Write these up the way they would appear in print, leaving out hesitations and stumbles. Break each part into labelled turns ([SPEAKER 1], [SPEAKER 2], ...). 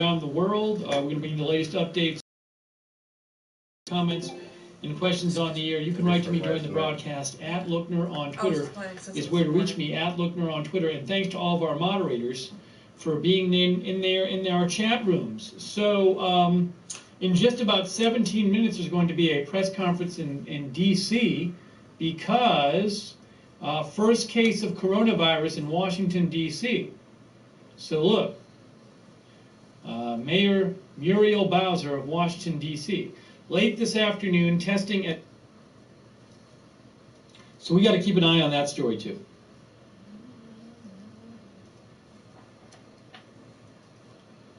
[SPEAKER 1] around the world. We're going to bring you the latest updates, comments, and questions on the air. You can write to me during the broadcast. At Lookner on Twitter is where to reach me. At Lookner on Twitter. And thanks to all of our moderators for being in our chat rooms. So in just about 17 minutes, there's going to be a press conference in D.C. because first case of coronavirus in Washington, D.C. So look. Mayor Muriel Bowser of Washington, D.C. Late this afternoon, testing at... So we got to keep an eye on that story, too.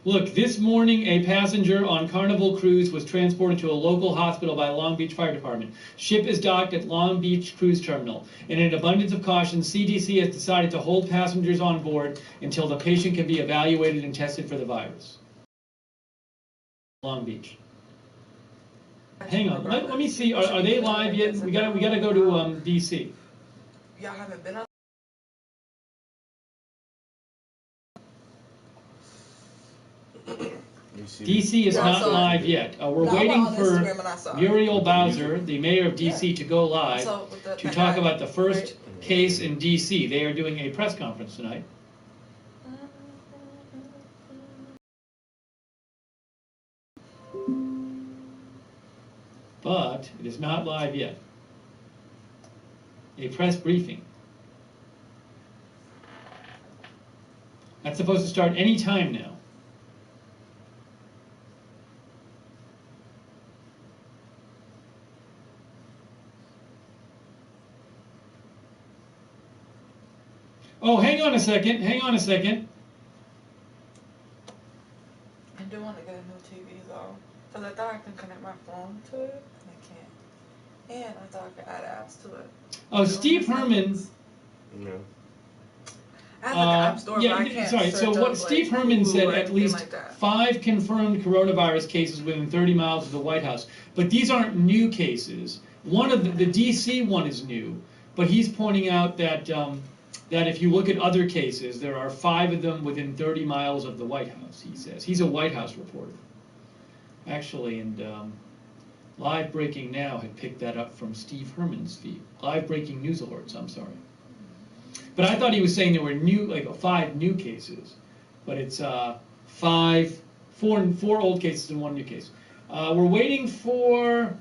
[SPEAKER 1] Look, this morning, a passenger on Carnival Cruise was transported to a local hospital by Long Beach Fire Department. Ship is docked at Long Beach Cruise Terminal. In an abundance of caution, CDC has decided to hold passengers on board until the patient can be evaluated and tested for the virus. Long Beach. Hang on, let me see. Are they live yet? We gotta go to DC.
[SPEAKER 2] Y'all haven't been up.
[SPEAKER 1] DC is not live yet. We're waiting for Muriel Bowser, the mayor of DC, to go live to talk about the first case in DC. They are doing a press conference tonight. But it is not live yet. A press briefing. That's supposed to start any time now. Oh, hang on a second. Hang on a second.
[SPEAKER 2] I do want to get a new TV though, because I thought I could connect my phone to it, and I can't. And I thought I could add apps to it.
[SPEAKER 1] Oh, Steve Herman.
[SPEAKER 3] No.
[SPEAKER 2] I have an app store, but I can't
[SPEAKER 1] sorry. So what Steve Herman said, at least 5 confirmed coronavirus cases within 30 miles of the White House. But these aren't new cases. One of the DC one is new, but he's pointing out that that if you look at other cases, there are 5 of them within 30 miles of the White House, he says. He's a White House reporter, actually, and Live Breaking Now had picked that up from Steve Herman's feed. Live Breaking News Alerts, I'm sorry. But I thought he was saying there were new, like 5 new cases, but it's 4 old cases and 1 new case. We're waiting for...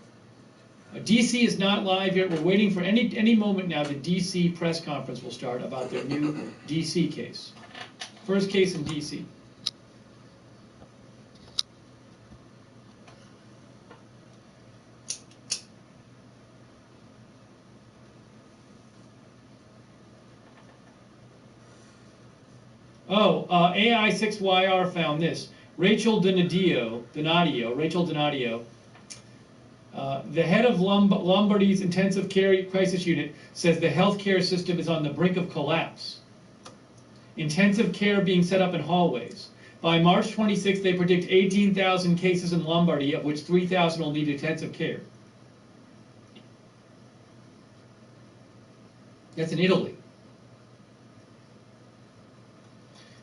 [SPEAKER 1] DC is not live yet. We're waiting for any moment now. The DC press conference will start about their new DC case. First case in DC. Oh, AI6YR found this. Rachel Donadio, the head of Lombardy's intensive care crisis unit, says the healthcare system is on the brink of collapse. Intensive care being set up in hallways. By March 26th, they predict 18,000 cases in Lombardy, of which 3,000 will need intensive care. That's in Italy.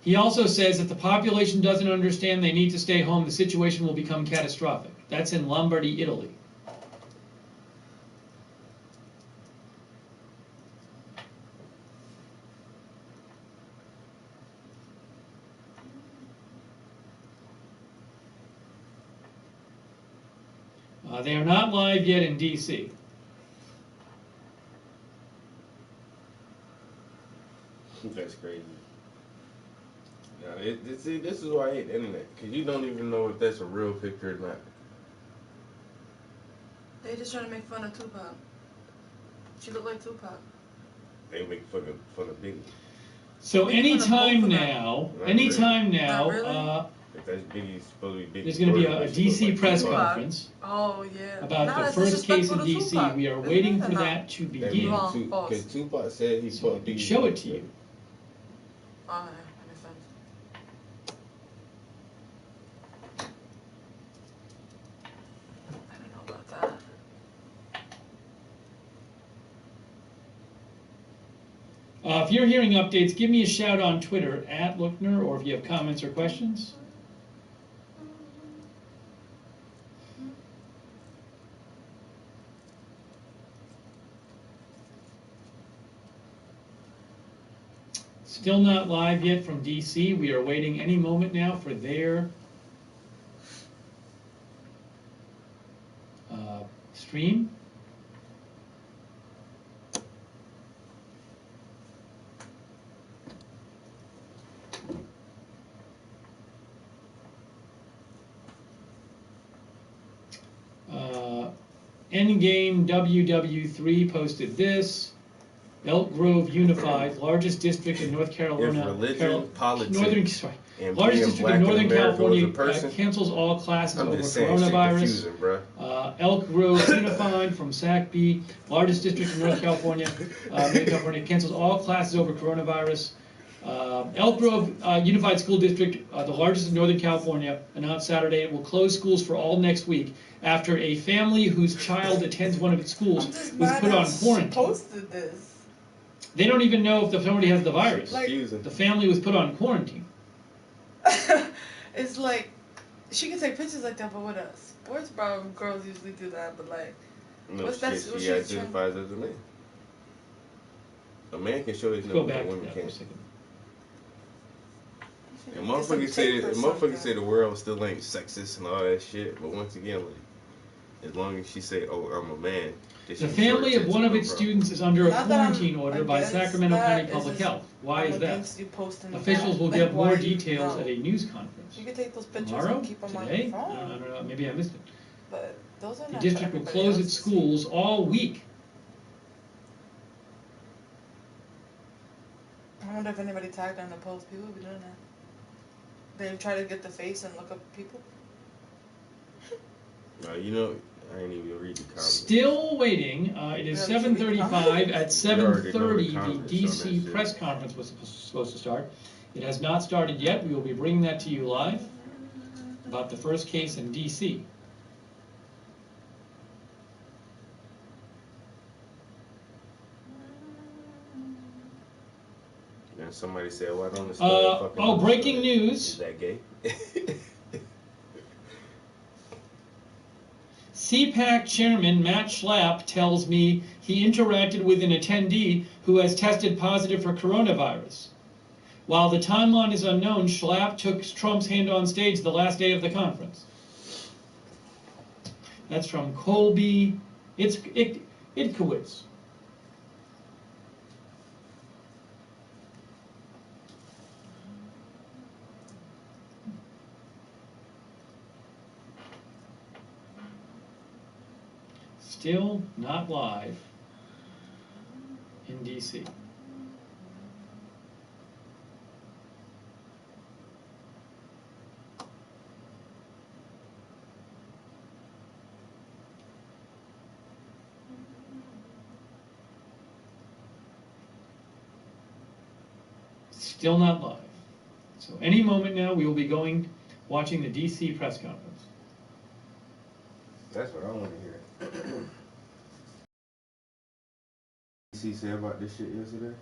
[SPEAKER 1] He also says if the population doesn't understand they need to stay home, the situation will become catastrophic. That's in Lombardy, Italy. They are not live yet in DC.
[SPEAKER 3] That's crazy. See, this is why I hate the internet, because you don't even know if that's a real picture or not.
[SPEAKER 2] They just trying to make fun of Tupac. She looked like Tupac.
[SPEAKER 3] They make fun of Biggie.
[SPEAKER 1] So anytime now,
[SPEAKER 3] if that's Biggie's supposed to be Biggie,
[SPEAKER 1] there's going to be a DC press conference.
[SPEAKER 2] Oh yeah.
[SPEAKER 1] About the first case in DC. We are waiting for that to begin.
[SPEAKER 3] Because Tupac said he fucked Biggie.
[SPEAKER 1] Show it to you.
[SPEAKER 2] Oh,
[SPEAKER 1] if you're hearing updates, give me a shout on Twitter, @Lookner, or if you have comments or questions. Still not live yet from DC. We are waiting any moment now for their stream. Endgame WW3 posted this. Elk Grove Unified, largest district in North Carolina.
[SPEAKER 3] If religion, politics, and
[SPEAKER 1] largest district in Northern California cancels all classes over coronavirus. Elk Grove Unified from SACB, largest district in North Carolina, cancels all classes over coronavirus. Elk Grove Unified School District, the largest in Northern California, announced Saturday it will close schools for all next week after a family whose child attends one of its schools was put on quarantine.
[SPEAKER 2] Posted this.
[SPEAKER 1] They don't even know if somebody has the virus. The family was put on quarantine.
[SPEAKER 2] It's like, she can take pictures like that, but with us, sports bar girls usually do that, but like,
[SPEAKER 3] no, what's that? She identifies as a man. A man can show his nipple, but women can't. And motherfuckers say the world still ain't sexist and all that shit, but once again, like, as long as she say, "Oh, I'm a man,"
[SPEAKER 1] the family of one of its students is under a quarantine order by Sacramento County Public Health. Why is that? Officials will give more details at a news conference.
[SPEAKER 2] You can take those pictures
[SPEAKER 1] tomorrow,
[SPEAKER 2] and keep them
[SPEAKER 1] today?
[SPEAKER 2] on your phone.
[SPEAKER 1] I don't know. Maybe I missed it.
[SPEAKER 2] But those are not
[SPEAKER 1] the district will close its schools all week.
[SPEAKER 2] I wonder if anybody tagged on the post. People will be doing that. They try to get the face and look up people.
[SPEAKER 3] You know, I ain't even read the comments.
[SPEAKER 1] Still waiting. It is 7:35. At 7:30, the DC press conference was supposed to start. It has not started yet. We will be bringing that to you live about the first case in DC.
[SPEAKER 3] And somebody said, "Why don't the
[SPEAKER 1] breaking news.
[SPEAKER 3] Is that gay?"
[SPEAKER 1] CPAC chairman Matt Schlapp tells me he interacted with an attendee who has tested positive for coronavirus. While the timeline is unknown, Schlapp took Trump's hand on stage the last day of the conference. That's from Colby Itkowitz. Still not live in DC. Still not live. So any moment now we will be watching the DC press conference.
[SPEAKER 3] That's what I want to hear. DC say about this shit yesterday?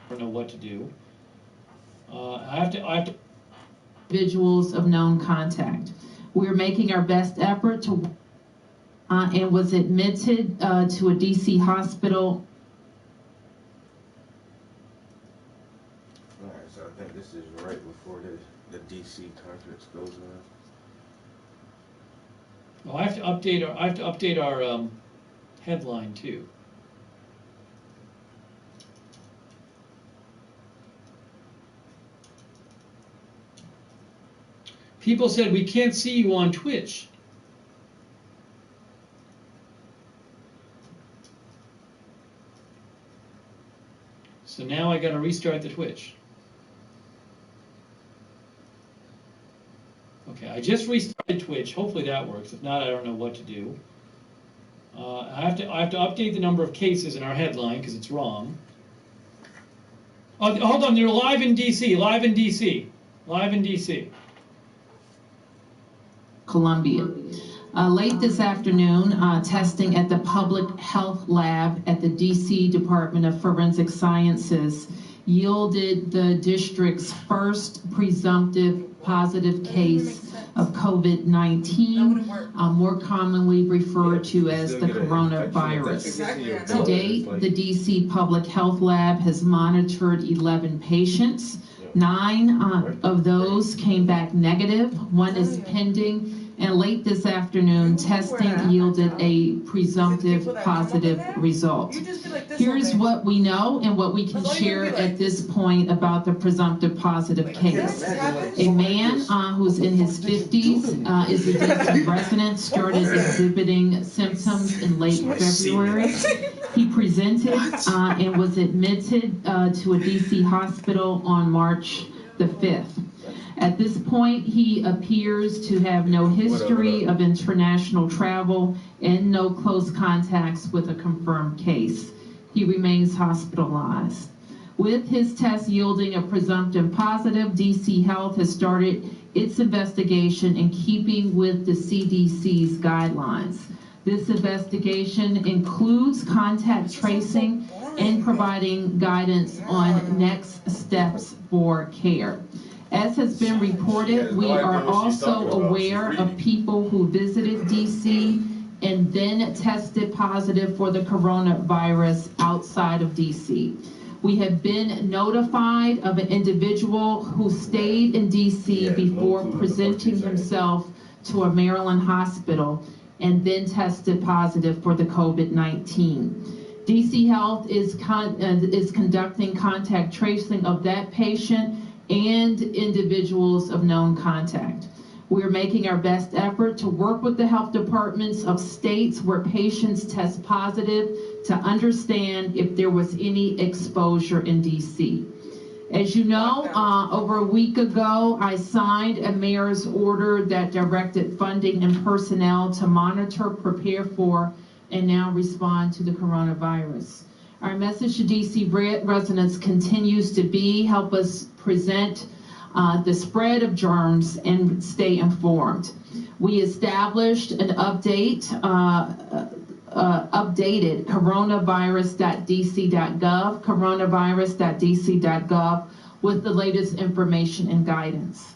[SPEAKER 1] I don't know what to do. I have to.
[SPEAKER 4] Individuals of known contact. We're making our best effort to, and was admitted to a DC hospital.
[SPEAKER 3] All right, so I think this is right before the DC conference goes on.
[SPEAKER 1] Well, I have to update our headline too. People said, we can't see you on Twitch. So now I got to restart the Twitch. Okay, I just restarted Twitch. Hopefully that works. If not, I don't know what to do. I have to update the number of cases in our headline because it's wrong. Hold on, they're live in DC, live in DC.
[SPEAKER 4] Columbia. Late this afternoon, testing at the Public Health Lab at the DC Department of Forensic Sciences yielded the district's first presumptive positive case of COVID-19, more commonly referred to as the coronavirus. To date, the DC Public Health Lab has monitored 11 patients. 9 of those came back negative. 1 is pending. And late this afternoon, testing yielded a presumptive positive result. Here's what we know and what we can share at this point about the presumptive positive case. A man who's in his 50s is a DC resident, started exhibiting symptoms in late February. He presented and was admitted to a DC hospital on March the 5th. At this point, he appears to have no history of international travel and no close contacts with a confirmed case. He remains hospitalized. With his test yielding a presumptive positive, DC Health has started its investigation in keeping with the CDC's guidelines. This investigation includes contact tracing and providing guidance on next steps for care. As has been reported, we are also aware of people who visited DC and then tested positive for the coronavirus outside of DC. We have been notified of an individual who stayed in DC before presenting himself to a Maryland hospital and then tested positive for the COVID-19. DC Health is conducting contact tracing of that patient and individuals of known contact. We are making our best effort to work with the health departments of states where patients test positive to understand if there was any exposure in DC. As you know, over a week ago, I signed a mayor's order that directed funding and personnel to monitor, prepare for, and now respond to the coronavirus. Our message to DC residents continues to be, help us prevent the spread of germs and stay informed. We established an updated coronavirus.dc.gov, with the latest information and guidance.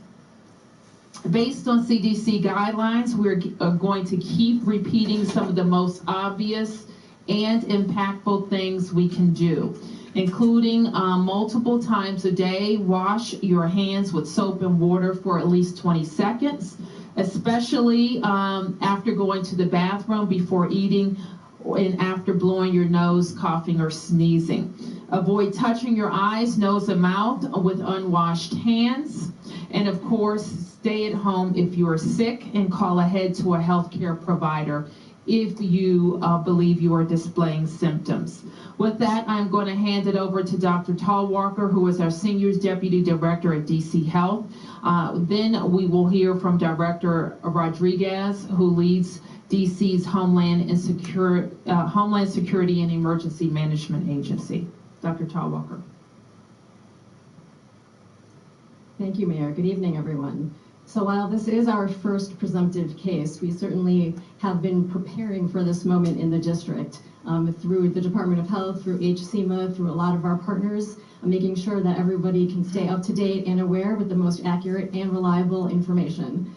[SPEAKER 4] Based on CDC guidelines, we're going to keep repeating some of the most obvious and impactful things we can do, including multiple times a day, wash your hands with soap and water for at least 20 seconds, especially after going to the bathroom, before eating, and after blowing your nose, coughing, or sneezing. Avoid touching your eyes, nose, and mouth with unwashed hands. And of course, stay at home if you are sick and call ahead to a healthcare provider if you believe you are displaying symptoms. With that, I'm going to hand it over to Dr. Talwalkar, who is our Senior Deputy Director at DC Health. Then we will hear from Director Rodriguez, who leads DC's Homeland Security and Emergency Management Agency. Dr. Talwalkar.
[SPEAKER 5] Thank you, Mayor. Good evening, everyone. So while this is our first presumptive case, we certainly have been preparing for this moment in the district through the Department of Health, through HCMA, through a lot of our partners, making sure that everybody can stay up to date and aware with the most accurate and reliable information.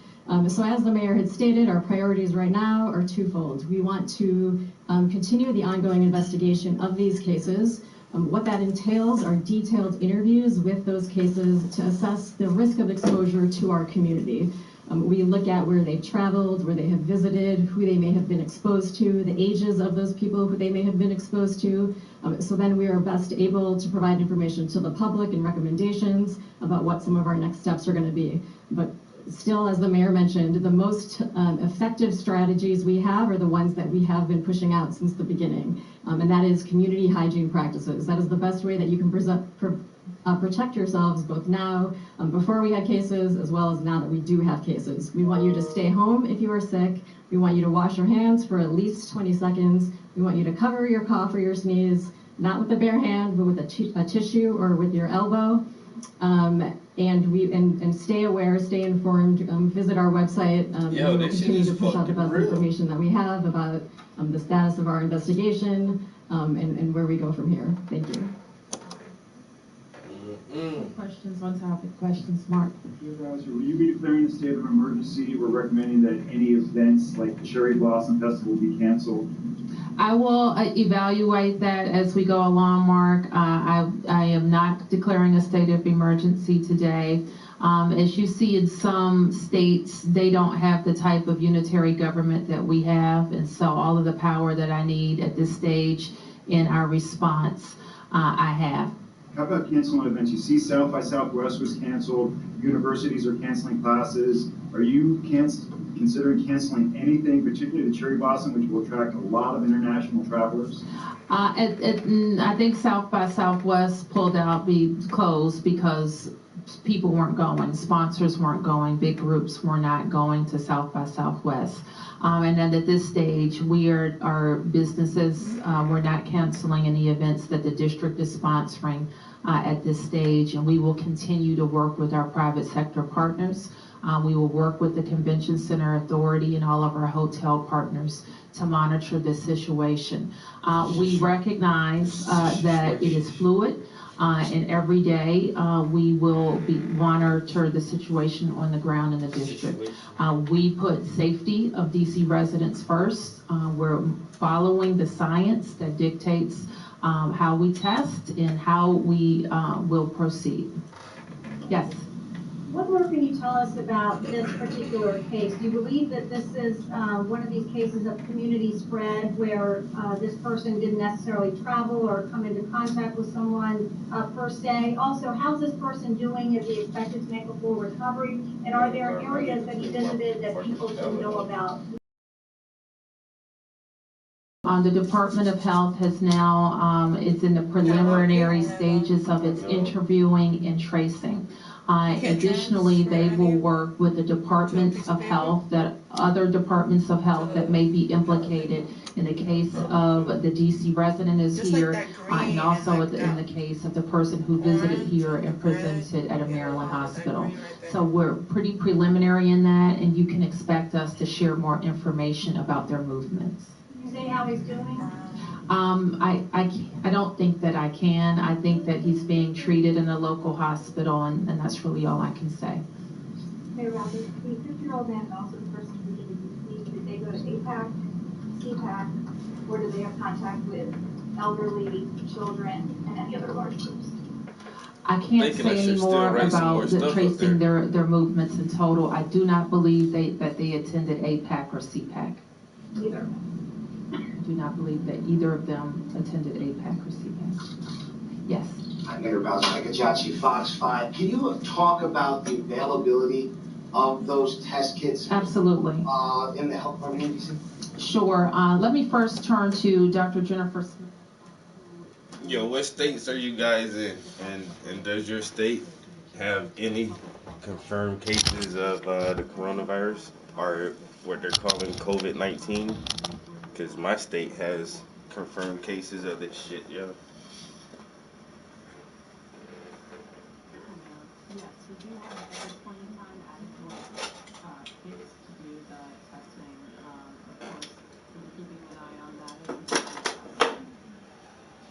[SPEAKER 5] So as the mayor had stated, our priorities right now are twofold. We want to continue the ongoing investigation of these cases. What that entails are detailed interviews with those cases to assess the risk of exposure to our community. We look at where they've traveled, where they have visited, who they may have been exposed to, the ages of those people who they may have been exposed to. So then we are best able to provide information to the public and recommendations about what some of our next steps are going to be. But still, as the mayor mentioned, the most effective strategies we have are the ones that we have been pushing out since the beginning, and that is community hygiene practices. That is the best way that you can protect yourselves, both now, before we had cases, as well as now that we do have cases. We want you to stay home if you are sick. We want you to wash your hands for at least 20 seconds. We want you to cover your cough or your sneeze. not with a bare hand, but with a tissue or with your elbow. And stay aware, stay informed, visit our website. We will continue to push out the best information that we have about the status of our investigation and where we go from here. Thank you.
[SPEAKER 4] Questions on topic? Questions, Mark?
[SPEAKER 6] Will you be declaring a state of emergency or recommending that any events like the Cherry Blossom Festival be canceled?
[SPEAKER 4] I will evaluate that as we go along, Mark. I am not declaring a state of emergency today. As you see in some states, they don't have the type of unitary government that we have, and so all of the power that I need at this stage in our response, I have.
[SPEAKER 6] How about canceling events? You see South by Southwest was canceled, universities are canceling classes. Are you considering canceling anything, particularly the Cherry Blossom, which will attract a lot of international travelers?
[SPEAKER 4] I think South by Southwest closed because people weren't going, sponsors weren't going, big groups were not going to South by Southwest. And then at this stage, our businesses, we're not canceling any events that the district is sponsoring at this stage, and we will continue to work with our private sector partners. We will work with the Convention Center Authority and all of our hotel partners to monitor this situation. We recognize that it is fluid. And every day we will monitor the situation on the ground in the district. We put safety of DC residents first. We're following the science that dictates how we test and how we will proceed. Yes.
[SPEAKER 7] What more can you tell us about this particular case? Do you believe that this is one of these cases of community spread where this person didn't necessarily travel or come into contact with someone per se? Also, how's this person doing? Is he expected to make a full recovery? And are there areas that he visited that people should know about?
[SPEAKER 4] The Department of Health has now, it's in the preliminary stages of its interviewing and tracing. Additionally, they will work with the departments of health, other departments of health that may be implicated in the case of the DC resident is here, and also in the case of the person who visited here and presented at a Maryland hospital. So we're pretty preliminary in that, and you can expect us to share more information about their movements.
[SPEAKER 7] Can you say how he's doing?
[SPEAKER 4] I don't think that I can. I think that he's being treated in a local hospital, and that's really all I can say.
[SPEAKER 7] Mayor Roberts, the 50-year-old man and also the person who did they go to APAC, CPAC, or did they have contact with elderly, children, and any other large groups?
[SPEAKER 4] I can't say any more about tracing their movements in total. I do not believe that they attended APAC or CPAC.
[SPEAKER 7] Neither.
[SPEAKER 4] I do not believe that either of them attended APAC or CPAC. Yes.
[SPEAKER 8] Hi, Mayor Bowser, Mike Ajachi, Fox 5. Can you talk about the availability of those test kits?
[SPEAKER 4] Absolutely.
[SPEAKER 8] In the health department?
[SPEAKER 4] Sure. Let me first turn to Dr. Jennifer Smith.
[SPEAKER 3] Yo, what states are you guys in? And does your state have any confirmed cases of the coronavirus, or what they're calling COVID-19? Because my state has confirmed cases of this shit, yo.
[SPEAKER 4] Yes, we do have at this point in time adequate kits to do the testing. Of course, we're keeping an eye on that as we do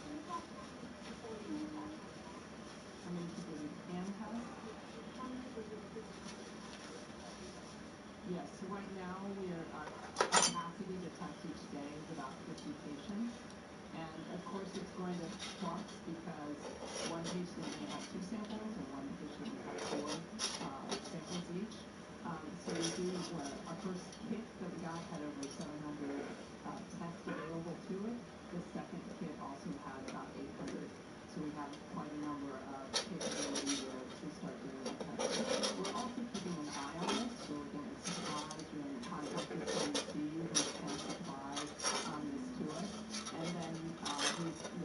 [SPEAKER 4] the testing. How many people we can test? Yes, so right now our capacity to test each day is about 50 patients. And of course it's going to flux because one patient may have 2 samples and one patient may have 4 samples each. So we do, our first kit that we got had over 700 tests available to it. The second kit also had about 800. So we have quite a number of capability to start doing the testing. We're also keeping an eye on this. We're looking at supplies. We're in contact with CDC who can supply this to us. And then we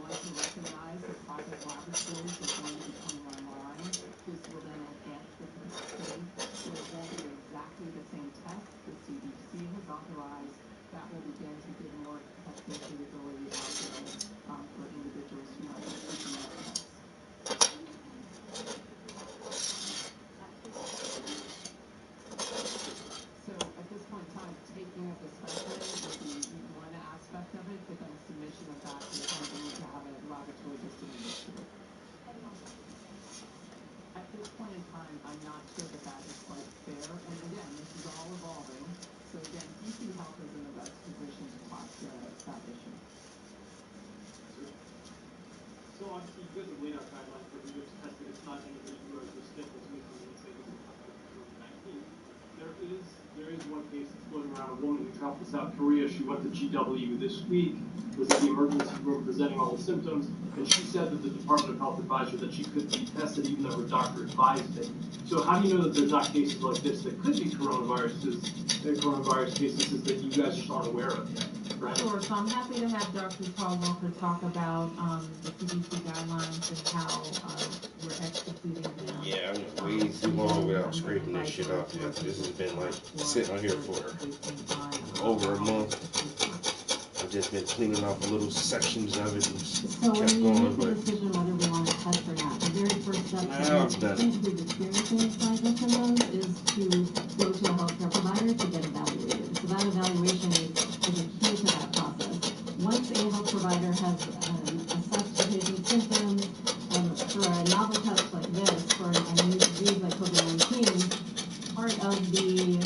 [SPEAKER 4] want to recognize that private laboratories are going to be coming online. This will then enhance the capacity. So it won't be exactly the same test the CDC has authorized. That will begin to give more testing capability out there for individuals
[SPEAKER 9] travel to South Korea. She went to GW this week, was in the emergency room presenting all the symptoms, and she said that the Department of Health advised her that she could be tested even though her doctor advised it. So how do you know that there's not cases like this that could be coronavirus cases is that you guys just aren't aware of yet, right?
[SPEAKER 4] Sure, so I'm happy to have Dr. Paul Walker talk about the CDC guidelines and how we're executing them.
[SPEAKER 3] Yeah, I'm way too long without scraping this shit off yet. This has been like sitting on here for over a month. I've just been cleaning off little sections of it and just
[SPEAKER 5] So when
[SPEAKER 3] kept
[SPEAKER 5] we
[SPEAKER 3] going,
[SPEAKER 5] make the
[SPEAKER 3] but
[SPEAKER 5] decision whether we want to test or not, the very first step
[SPEAKER 3] now I've done it.
[SPEAKER 5] who's experiencing signs and symptoms is to go to a healthcare provider to get evaluated. So that evaluation is a key to that process. Once a health provider has assessed the patient's symptoms, for a novel test like this, for a new disease like COVID-19, part of the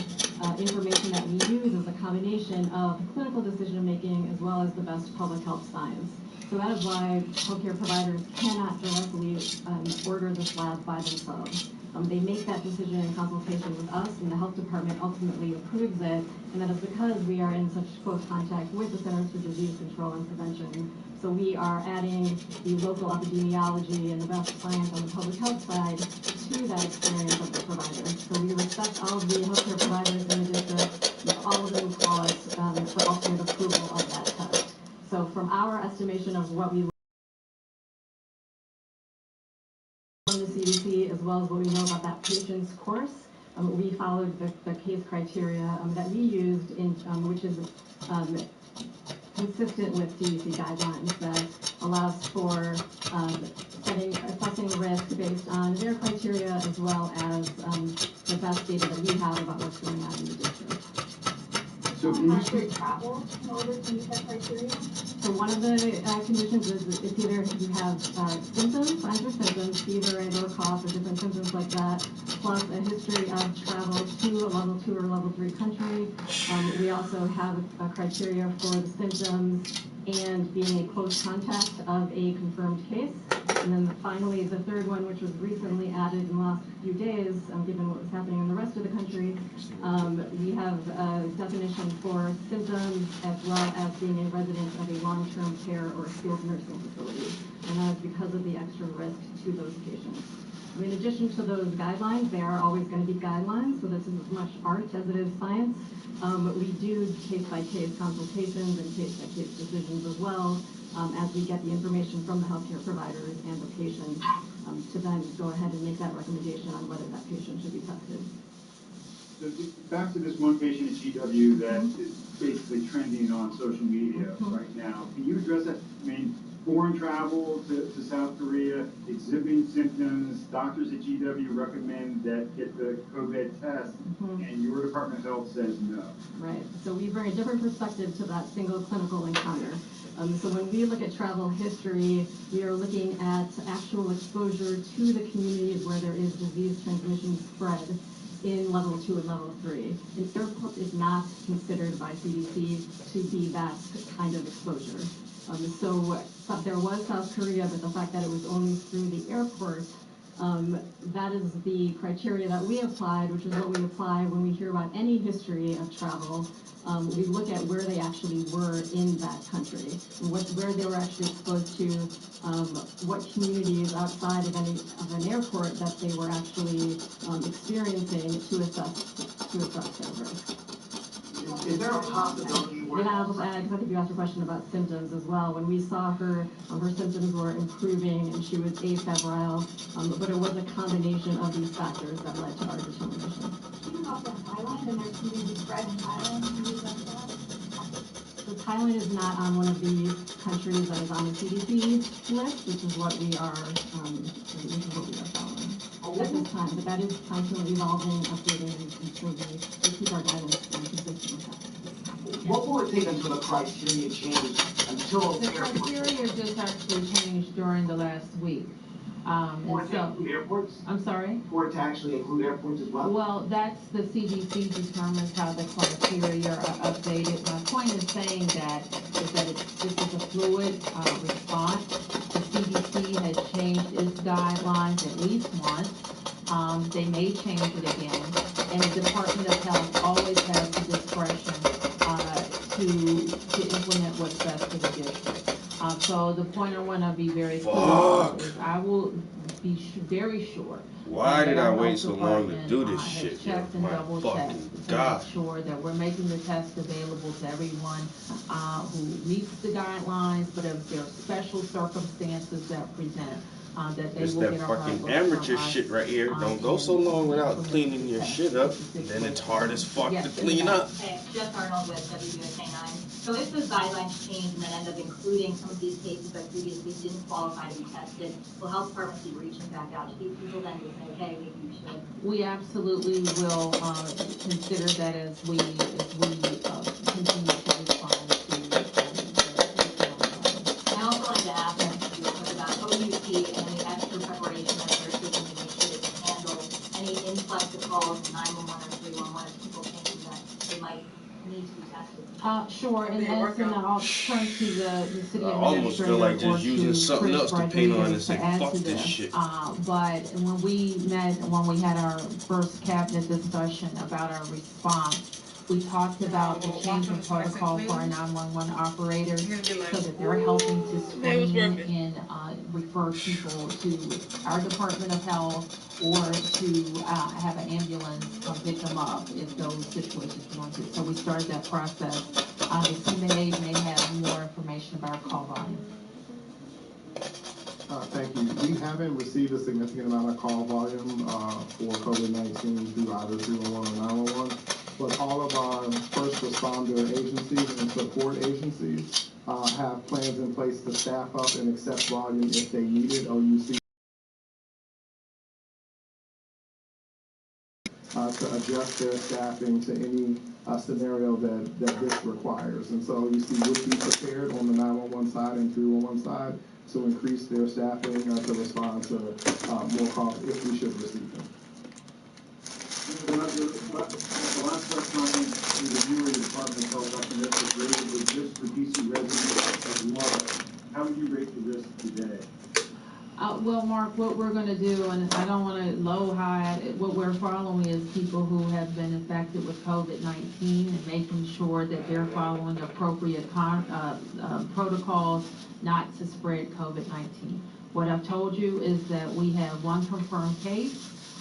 [SPEAKER 5] information that we use is a combination of clinical decision making as well as the best public health science. So that is why healthcare providers cannot directly order this lab by themselves. They make that decision in consultation with us, and the health department ultimately approves it, and that is because we are in such close contact with the Centers for Disease Control and Prevention. So we are adding the local epidemiology and the best science on the public health side to that experience of the provider. So we respect all of the healthcare providers in the district, all of them call us for ultimate approval of that test. So from our estimation of what we from the CDC, as well as what we know about that patient's course, we followed the case criteria that we used, in which is consistent with CDC guidelines that allows for assessing risk based on their criteria as well as the best data that we have about what's going on in the district.
[SPEAKER 6] So can you speak?
[SPEAKER 7] Travel in order to meet that criteria?
[SPEAKER 5] So one of the conditions is it's either you have symptoms, signs or symptoms, fever and or cough or different symptoms like that, plus a history of travel to a level 2 or level 3 country. We also have a criteria for the symptoms and being a close contact of a confirmed case. And then finally, the third one, which was recently added in the last few days, given what was happening in the rest of the country, we have a definition for symptoms as well as being a resident of a long-term care or skilled nursing facility. And that is because of the extra risk to those patients. In addition to those guidelines, there are always going to be guidelines, so this is as much art as it is science. But we do case-by-case consultations and case-by-case decisions as well, as we get the information from the healthcare providers and the patient to then go ahead and make that recommendation on whether that patient should be tested.
[SPEAKER 6] So back to this one patient at GW that is basically trending on social media right now. Can you address that? I mean, foreign travel to South Korea, exhibiting symptoms, doctors at GW recommend that get the COVID test, and your Department of Health says no.
[SPEAKER 5] Right. So we bring a different perspective to that single clinical encounter. So when we look at travel history, we are looking at actual exposure to the communities where there is disease transmission spread in level 2 and level 3. And airport is not considered by CDC to be that kind of exposure. So there was South Korea, but the fact that it was only through the airport, that is the criteria that we applied, which is what we apply when we hear about any history of travel. We look at where they actually were in that country, where they were actually exposed to, what communities outside of an airport that they were actually experiencing to assess their risk.
[SPEAKER 8] Is there a possibility where...
[SPEAKER 5] And I'll just add, because I think you asked a question about symptoms as well. When we saw her, her symptoms were improving and she was afebrile, but it was a combination of these factors that led to our determination.
[SPEAKER 7] Can you also Thailand and their community spread in Thailand? Can you address that?
[SPEAKER 5] So Thailand is not on one of the countries that is on the CDC list, which is what we are following at this time. But that is constantly evolving, updating, and so we keep our guidance consistent with that.
[SPEAKER 8] What will it take until the criteria change, until...
[SPEAKER 4] The criteria just actually changed during the last week.
[SPEAKER 8] For it to include airports?
[SPEAKER 4] I'm sorry?
[SPEAKER 8] For it to actually include airports as well?
[SPEAKER 4] Well, that's the CDC determines how the criteria are updated. My point in saying that is that this is a fluid response. The CDC has changed its guidelines at least once. They may change it again. And the Department of Health always has the discretion to implement what's best for the district. So the point I want to be very clear
[SPEAKER 3] Fuck.
[SPEAKER 4] is I will be very sure.
[SPEAKER 3] Why did
[SPEAKER 4] that
[SPEAKER 3] I
[SPEAKER 4] our
[SPEAKER 3] wait
[SPEAKER 4] health
[SPEAKER 3] so long to
[SPEAKER 4] department,
[SPEAKER 3] do this
[SPEAKER 4] has
[SPEAKER 3] shit, yo?
[SPEAKER 4] checked and
[SPEAKER 3] My
[SPEAKER 4] double
[SPEAKER 3] fucking
[SPEAKER 4] checked
[SPEAKER 3] God.
[SPEAKER 4] to make sure that we're making the test available to everyone who meets the guidelines, but if there are special circumstances that present, that they
[SPEAKER 3] It's
[SPEAKER 4] will
[SPEAKER 3] that
[SPEAKER 4] get a hard
[SPEAKER 3] fucking
[SPEAKER 4] look
[SPEAKER 3] amateur
[SPEAKER 4] from us,
[SPEAKER 3] shit right here. Don't go so long without cleaning your shit up. Then it's hard as fuck to clean up.
[SPEAKER 10] Hey, Jeff Arnold with WUSA9. So if those guidelines change and then end up including some of these cases that previously didn't qualify to be tested, will health departments be reaching back out to these people then to say, hey, maybe you should?
[SPEAKER 4] We absolutely will consider that as we continue to respond to.
[SPEAKER 10] I also wanted to ask you about OUC and any extra preparation that they're taking to make sure they can handle any influx of calls to 911 or 311 if people thinking that they might need to be tested.
[SPEAKER 4] Sure, and I'll turn to the city administrator.
[SPEAKER 3] I almost feel like just using something
[SPEAKER 4] Chris
[SPEAKER 3] else to paint on and
[SPEAKER 4] Rodriguez
[SPEAKER 3] say,
[SPEAKER 4] to add
[SPEAKER 3] fuck
[SPEAKER 4] to
[SPEAKER 3] this shit.
[SPEAKER 4] But when we had our first cabinet discussion about our response, we talked about the change in protocol for our 911 operators so that they're helping to screen and refer people to our Department of Health or to have an ambulance pick them up if those situations are going to. So we started that process. The CMA may have more information about our call volume.
[SPEAKER 11] Thank you. We haven't received a significant amount of call volume for COVID-19 through either 311 or 911, but all of our first responder agencies and support agencies have plans in place to staff up and accept volume if they need it. OUC to adjust their staffing to any scenario that this requires. And so OUC would be prepared on the 911 side and 311 side to increase their staffing to respond to more calls if we should receive them.
[SPEAKER 6] The last question is the viewer of the Department of Health optimistic rated the risk for DC residents as low. How would you rate the risk today?
[SPEAKER 4] Well, Mark, what we're going to do, and I don't want to low high, what we're following is people who have been infected with COVID-19 and making sure that they're following appropriate protocols not to spread COVID-19. What I've told you is that we have one confirmed case,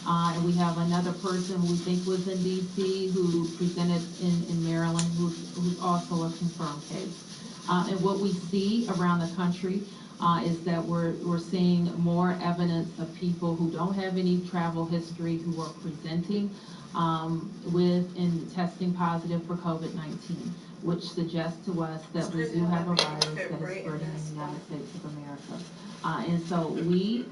[SPEAKER 4] and we have another person who we think was in DC who presented in Maryland who's also a confirmed case. And what we see around the country is that we're seeing more evidence of people who don't have any travel history who are presenting with and testing positive for COVID-19, which suggests to us that we do have a virus that is spreading in the United States of America. And so we,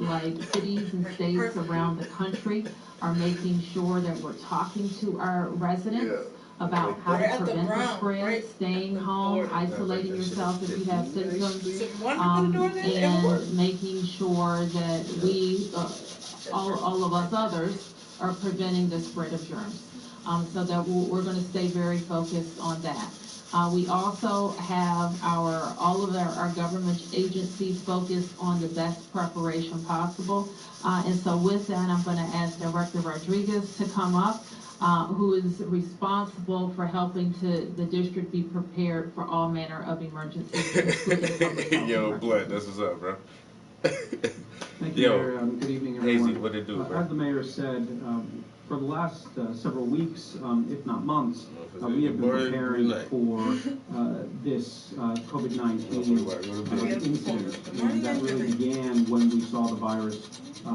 [SPEAKER 4] like cities and states around the country, are making sure that we're talking to our residents about how to prevent the spread, staying home, isolating yourself if you have symptoms, and making sure that we, all of us others, are preventing the spread of germs. So that we're going to stay very focused on that. We also have all of our government agencies focused on the best preparation possible. And so with that, I'm going to ask Director Rodriguez to come up, who is responsible for helping the district be prepared for all manner of emergencies, including public health
[SPEAKER 3] Yo,
[SPEAKER 4] emergencies.
[SPEAKER 3] Blood, that's what's up, bro.
[SPEAKER 12] Thank you, Mayor. Good evening, everyone.
[SPEAKER 3] Hazy, what it do, bro?
[SPEAKER 12] As the mayor said, for the last several weeks, if not months, we have been preparing for this COVID-19 incident. And that really began when we saw the virus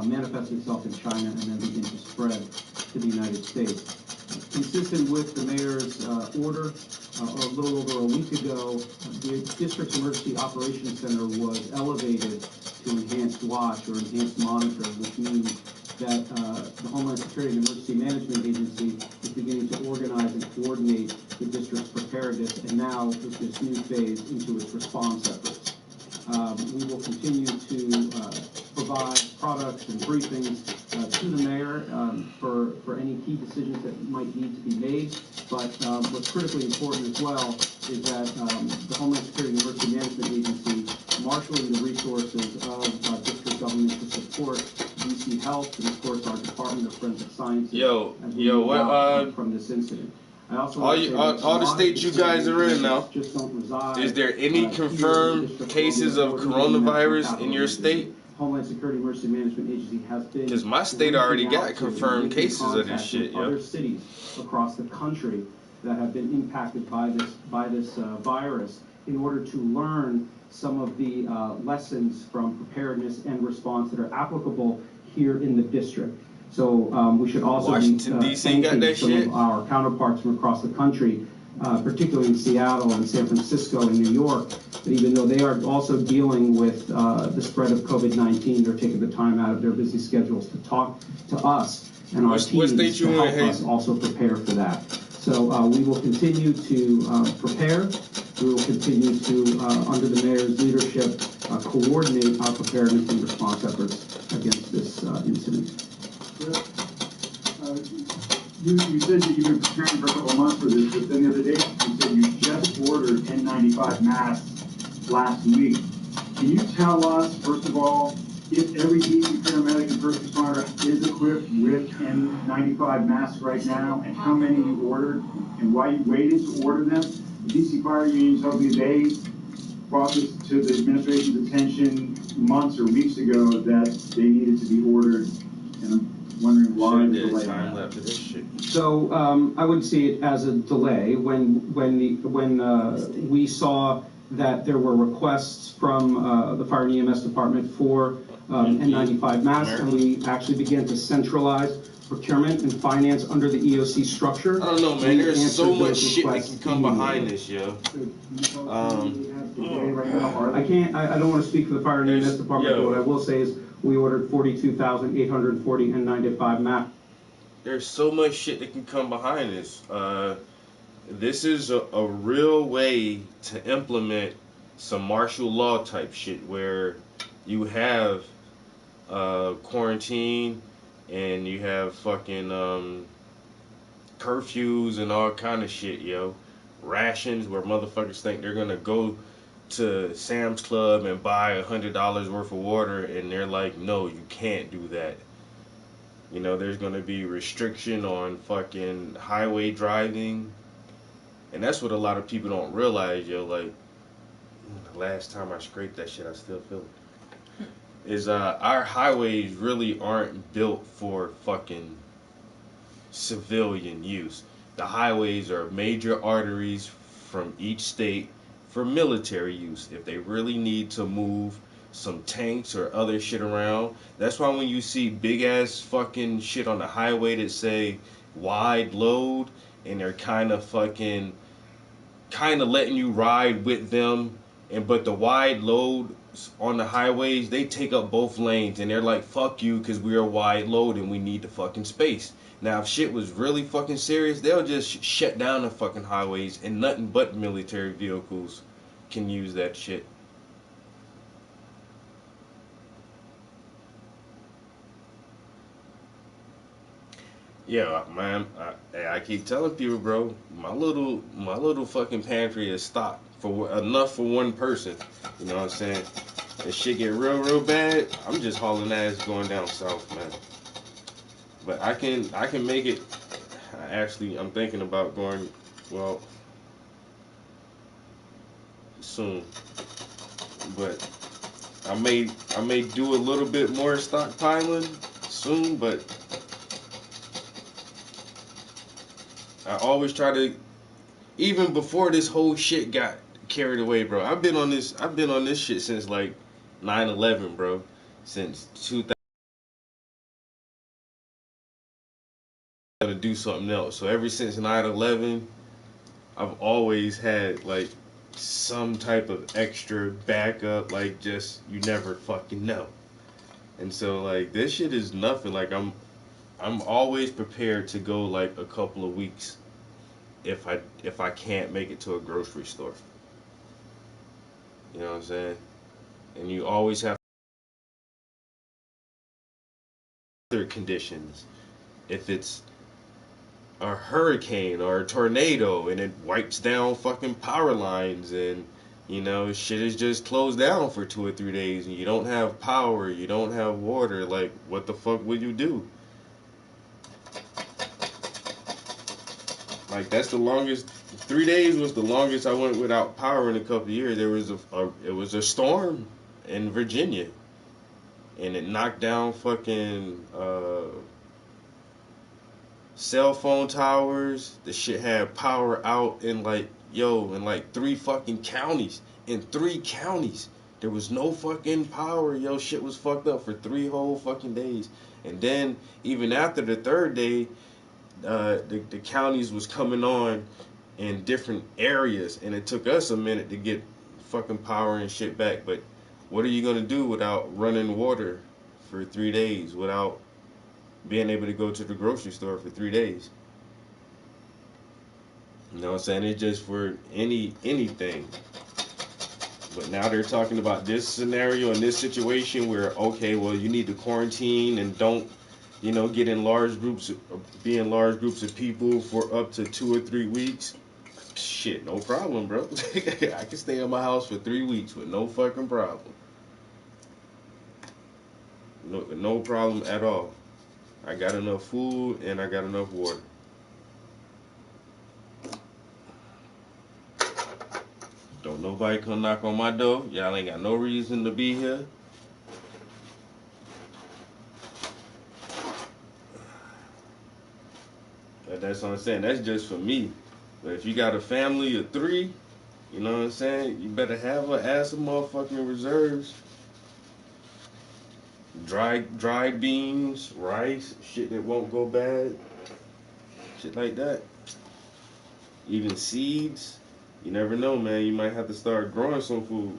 [SPEAKER 12] manifest itself in China and then begin to spread to the United States. Consistent with the mayor's order, a little over a week ago, the district's emergency operations center was elevated to enhanced watch or enhanced monitoring, which means that the Homeland Security and Emergency Management Agency is beginning to organize and coordinate the district's preparedness, and now with this new phase into its response efforts. We will continue to provide products and briefings to the mayor for any key decisions that might need to be made. But what's critically important as well is that the Homeland Security and Emergency Management Agency marshaling the resources of district government to support DC Health and of course our Department of Forensic Sciences as we move out from this incident. I also
[SPEAKER 3] All the states you guys are in now,
[SPEAKER 12] just don't reside.
[SPEAKER 3] is there any confirmed cases of coronavirus in your state?
[SPEAKER 12] Homeland Security Emergency Management Agency has been.
[SPEAKER 3] Because my state already got confirmed cases of this shit, yo.
[SPEAKER 12] Other cities across the country that have been impacted by this virus in order to learn some of the lessons from preparedness and response that are applicable here in the district. So we should also
[SPEAKER 3] Washington, D.C. got that
[SPEAKER 12] some
[SPEAKER 3] shit?
[SPEAKER 12] of our counterparts from across the country, particularly in Seattle and San Francisco and New York, that even though they are also dealing with the spread of COVID-19, they're taking the time out of their busy schedules to talk to us and our teams to help us also prepare for that. So we will continue to prepare. We will continue to, under the mayor's leadership, coordinate our preparedness and response efforts against this incident.
[SPEAKER 6] You said that you've been preparing for a couple of months for this, but then the other day you said you just ordered N95 masks last week. Can you tell us, first of all, if every DC paramedic and first responder is equipped with N95 masks right now, and how many you ordered, and why you waited to order them? The DC Fire Union told me they brought this to the administration's attention months or weeks ago that they needed to be ordered, and I'm wondering why the delay.
[SPEAKER 3] Time left for this shit.
[SPEAKER 12] So I would see it as a delay when we saw that there were requests from the Fire and EMS department for N95 masks, and we actually began to centralize procurement and finance under the EOC structure.
[SPEAKER 3] I don't know, man. There's so much shit that can come behind this, yo.
[SPEAKER 12] I don't want to speak for the Fire and EMS department, but what I will say is we ordered 42,840 N95 masks.
[SPEAKER 3] There's so much shit that can come behind this. This is a real way to implement some martial law type shit where you have quarantine and you have fucking curfews and all kind of shit, yo. Rations where motherfuckers think they're gonna go to Sam's Club and buy $100 worth of water, and they're like, no, you can't do that. You know, there's gonna be restriction on fucking highway driving, and that's what a lot of people don't realize, yo. Like, the last time I scraped that shit, I still feel it. Is our highways really aren't built for fucking civilian use. The highways are major arteries from each state for military use. If they really need to move some tanks or other shit around, that's why when you see big ass fucking shit on the highway that say wide load, and they're kind of letting you ride with them, but the wide load on the highways, they take up both lanes, and they're like, fuck you, because we're a wide load and we need the fucking space. Now, if shit was really fucking serious, they'll just shut down the fucking highways, and nothing but military vehicles can use that shit. Yeah, man, I keep telling people, bro, my little fucking pantry is stocked for enough for one person. You know what I'm saying? If shit get real bad, I'm just hauling ass going down south, man. But I can make it. I'm thinking about going, well, soon. But I may do a little bit more stockpiling soon, but I always try to, even before this whole shit got carried away, bro. I've been on this shit since like 9/11, bro. Since 2000. To do something else. So ever since 9/11, I've always had like some type of extra backup, like just you never fucking know. And so like this shit is nothing. Like I'm always prepared to go like a couple of weeks if I can't make it to a grocery store. You know what I'm saying? And you always have other conditions. If it's a hurricane or a tornado and it wipes down fucking power lines, and you know shit is just closed down for 2 or 3 days, and you don't have power, you don't have water, like what the fuck would you do? Like that's the longest. 3 days was the longest I went without power in a couple of years. There was it was a storm in Virginia, and it knocked down fucking cell phone towers. The shit had power out in like 3 fucking counties. In 3 counties, there was no fucking power. Yo, shit was fucked up for 3 whole fucking days. And then even after the 3rd day, the counties was coming on in different areas, and it took us a minute to get fucking power and shit back. But what are you gonna do without running water for 3 days, without being able to go to the grocery store for 3 days? You know what I'm saying? It's just for anything. But now they're talking about this scenario and this situation where, okay, well, you need to quarantine and don't, get in large groups, be in large groups of people for up to 2 or 3 weeks. Shit, no problem, bro. I can stay in my house for 3 weeks with no fucking problem. No problem at all. I got enough food and I got enough water. Don't nobody come knock on my door. Y'all ain't got no reason to be here. But that's what I'm saying. That's just for me. But if you got a family of 3, you know what I'm saying? You better have an ass of motherfucking reserves. Dried beans, rice, shit that won't go bad. Shit like that. Even seeds. You never know, man. You might have to start growing some food.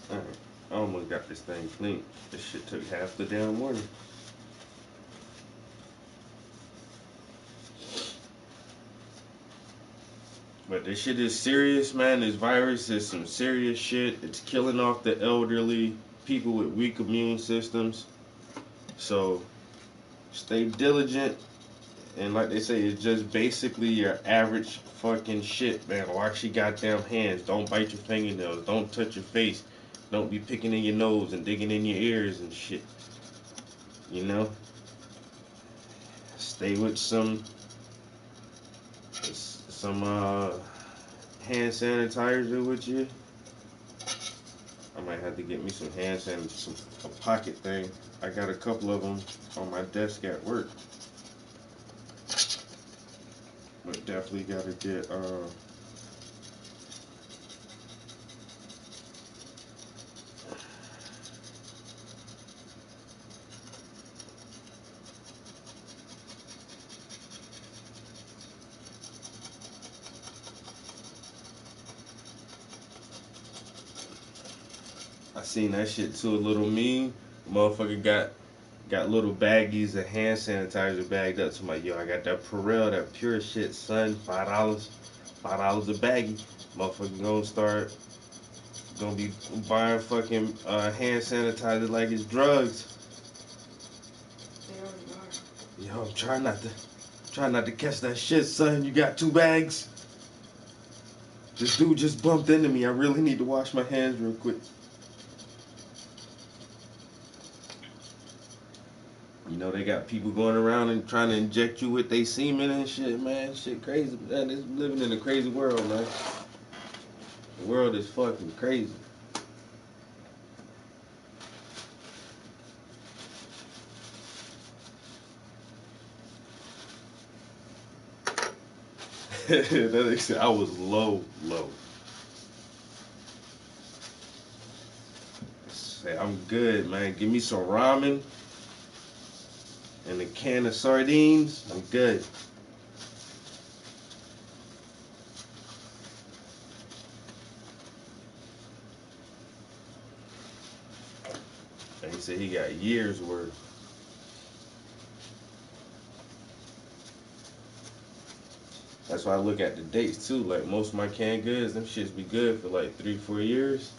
[SPEAKER 3] Alright, I almost got this thing clean. This shit took half the damn morning. But this shit is serious, man. This virus is some serious shit. It's killing off the elderly, people with weak immune systems. So stay diligent. And like they say, it's just basically your average fucking shit, man. Wash your goddamn hands. Don't bite your fingernails. Don't touch your face. Don't be picking in your nose and digging in your ears and shit. You know? Stay with some hand sanitizer with you. I might have to get me some hand sanitizer, a pocket thing. I got a couple of them on my desk at work. But definitely gotta get I seen that shit too, a little meme. Motherfucker got little baggies of hand sanitizer bagged up to my, yo, I got that Purell, that pure shit, son, $5 a baggie. Motherfucker gonna be buying fucking hand sanitizer like it's drugs.
[SPEAKER 2] They already are.
[SPEAKER 3] Yo, I'm trying not to catch that shit, son. You got 2 bags? This dude just bumped into me. I really need to wash my hands real quick. You know, they got people going around and trying to inject you with their semen and shit, man. Shit crazy. Man, it's living in a crazy world, man. The world is fucking crazy. I was low. Say, I'm good, man. Give me some ramen and a can of sardines. I'm good. And he said he got years worth. That's why I look at the dates too. Like most of my canned goods, them shits be good for like 3-4 years.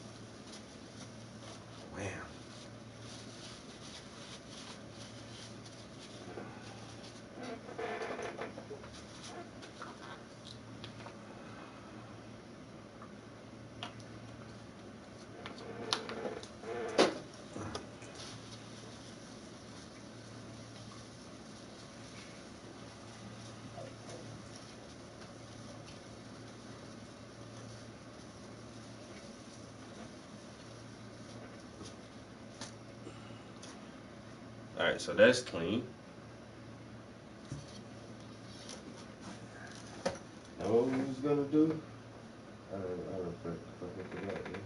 [SPEAKER 3] Alright, so that's clean. Now what we was gonna do? I fucking forgot, yeah.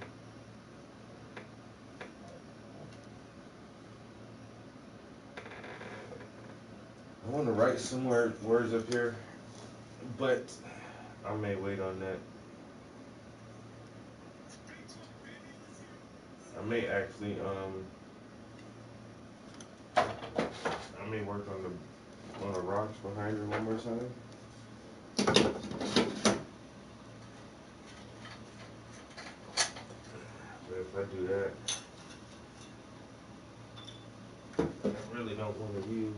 [SPEAKER 3] I want to write some words up here, but I may wait on that. I may actually, I may work on the rocks behind her one more time. But if I do that, I really don't want to use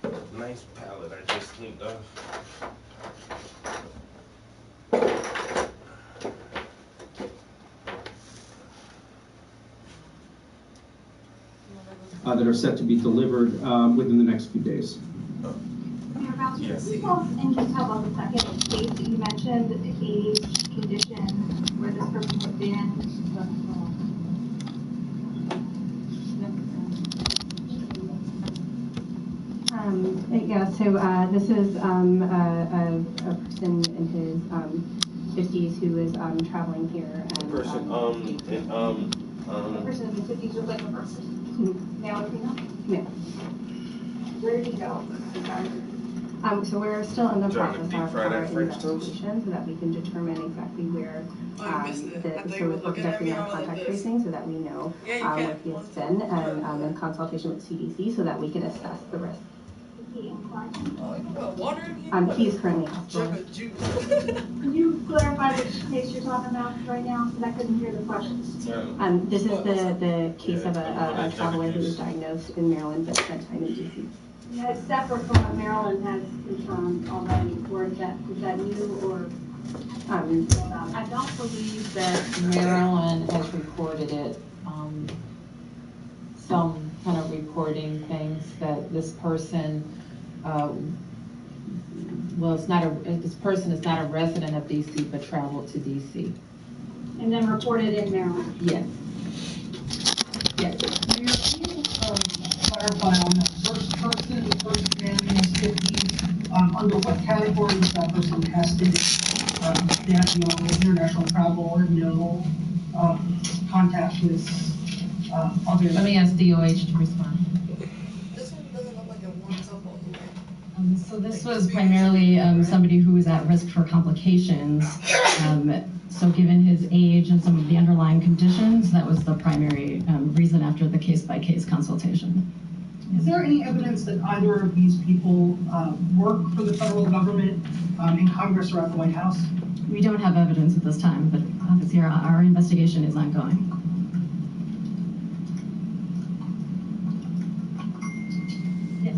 [SPEAKER 3] a nice palette I just cleaned off.
[SPEAKER 12] That are set to be delivered within the next few days.
[SPEAKER 7] Mayor Bowser,
[SPEAKER 3] Yes.
[SPEAKER 7] can you tell us in detail about the second case that you mentioned, the age, condition, where this person had been?
[SPEAKER 5] Yeah, so this is a person in his 50s who is traveling here. And,
[SPEAKER 7] A person in the 50s looked like a person. Male or female?
[SPEAKER 5] Yeah.
[SPEAKER 7] Where did he go?
[SPEAKER 5] So we're still in the
[SPEAKER 3] Trying to
[SPEAKER 5] process
[SPEAKER 3] deep
[SPEAKER 5] of
[SPEAKER 3] fry
[SPEAKER 5] our
[SPEAKER 3] that French toast?
[SPEAKER 5] investigation so that we can determine exactly where,
[SPEAKER 2] Oh, you missed it. I thought you
[SPEAKER 5] so
[SPEAKER 2] were
[SPEAKER 5] we're
[SPEAKER 2] looking at
[SPEAKER 5] conducting
[SPEAKER 2] me
[SPEAKER 5] our
[SPEAKER 2] all like
[SPEAKER 5] contact
[SPEAKER 2] this.
[SPEAKER 5] tracing so that we know
[SPEAKER 2] Yeah, you
[SPEAKER 5] where
[SPEAKER 2] can.
[SPEAKER 5] he has been and in consultation with CDC so that we can assess the risk.
[SPEAKER 7] Is he inclined?
[SPEAKER 2] Oh, you got water in here?
[SPEAKER 5] He is currently
[SPEAKER 2] Jug
[SPEAKER 5] hospitalized.
[SPEAKER 2] of juice.
[SPEAKER 7] Can you clarify which case you're talking about right now? Because I couldn't hear the questions.
[SPEAKER 5] This is the case of a traveler who was diagnosed in Maryland but spent time in DC.
[SPEAKER 7] Yeah, it's separate from what Maryland has confirmed already, or is that new or?
[SPEAKER 4] I don't believe that Maryland has reported it. Some kind of reporting things that this person, this person is not a resident of DC but traveled to DC.
[SPEAKER 7] And then reported in Maryland?
[SPEAKER 4] Yes. Yes.
[SPEAKER 13] Mayor, can you clarify on that first person, the first man in his 50s, under what category was that person tested? They have no international travel or no contact with other.
[SPEAKER 4] Let me ask DOH to respond.
[SPEAKER 2] This one doesn't look like a one-up.
[SPEAKER 5] So this was primarily somebody who was at risk for complications. So given his age and some of the underlying conditions, that was the primary reason after the case-by-case consultation.
[SPEAKER 13] Is there any evidence that either of these people work for the federal government in Congress or at the White House?
[SPEAKER 5] We don't have evidence at this time, but obviously our investigation is ongoing. Yes.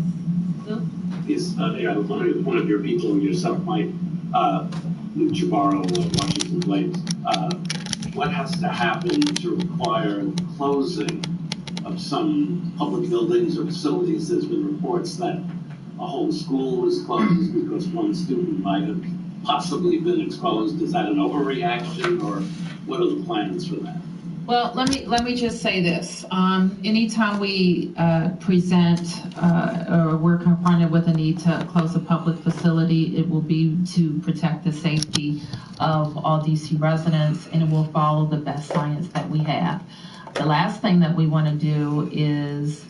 [SPEAKER 5] Bill?
[SPEAKER 14] Yes, one of your people, yourself, Mike Chavarro of Washington Blaze. What has to happen to require the closing of some public buildings or facilities? There's been reports that a whole school was closed because one student might have possibly been exposed. Is that an overreaction, or what are the plans for that?
[SPEAKER 4] Well, let me just say this. Anytime we present or we're confronted with a need to close a public facility, it will be to protect the safety of all DC residents, and it will follow the best science that we have. The last thing that we want to do is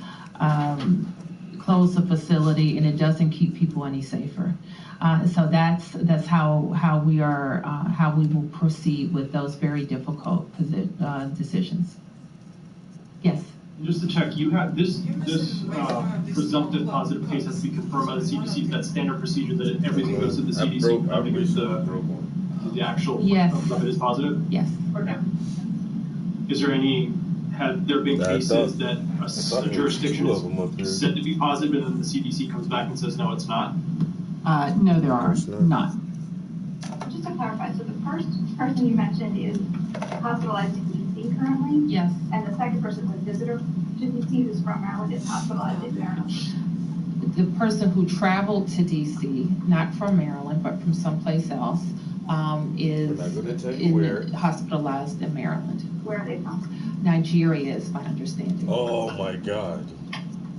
[SPEAKER 4] close a facility and it doesn't keep people any safer. So that's how we will proceed with those very difficult decisions. Yes.
[SPEAKER 9] Just to check, you have this presumptive positive case has to be confirmed by the CDC. Is that standard procedure that everything goes to the CDC because the actual of it is positive?
[SPEAKER 4] Yes.
[SPEAKER 9] Okay. Is there have there been cases that a jurisdiction is said to be positive and then the CDC comes back and says no, it's not?
[SPEAKER 4] No, there are not.
[SPEAKER 7] Just to clarify, so the first person you mentioned is hospitalized in DC currently?
[SPEAKER 4] Yes.
[SPEAKER 7] And the second person is a visitor to DC who's from Maryland is hospitalized in Maryland?
[SPEAKER 4] The person who traveled to DC, not from Maryland, but from someplace else, is hospitalized in Maryland.
[SPEAKER 7] Where are they from?
[SPEAKER 4] Nigeria is my understanding.
[SPEAKER 3] Oh my God.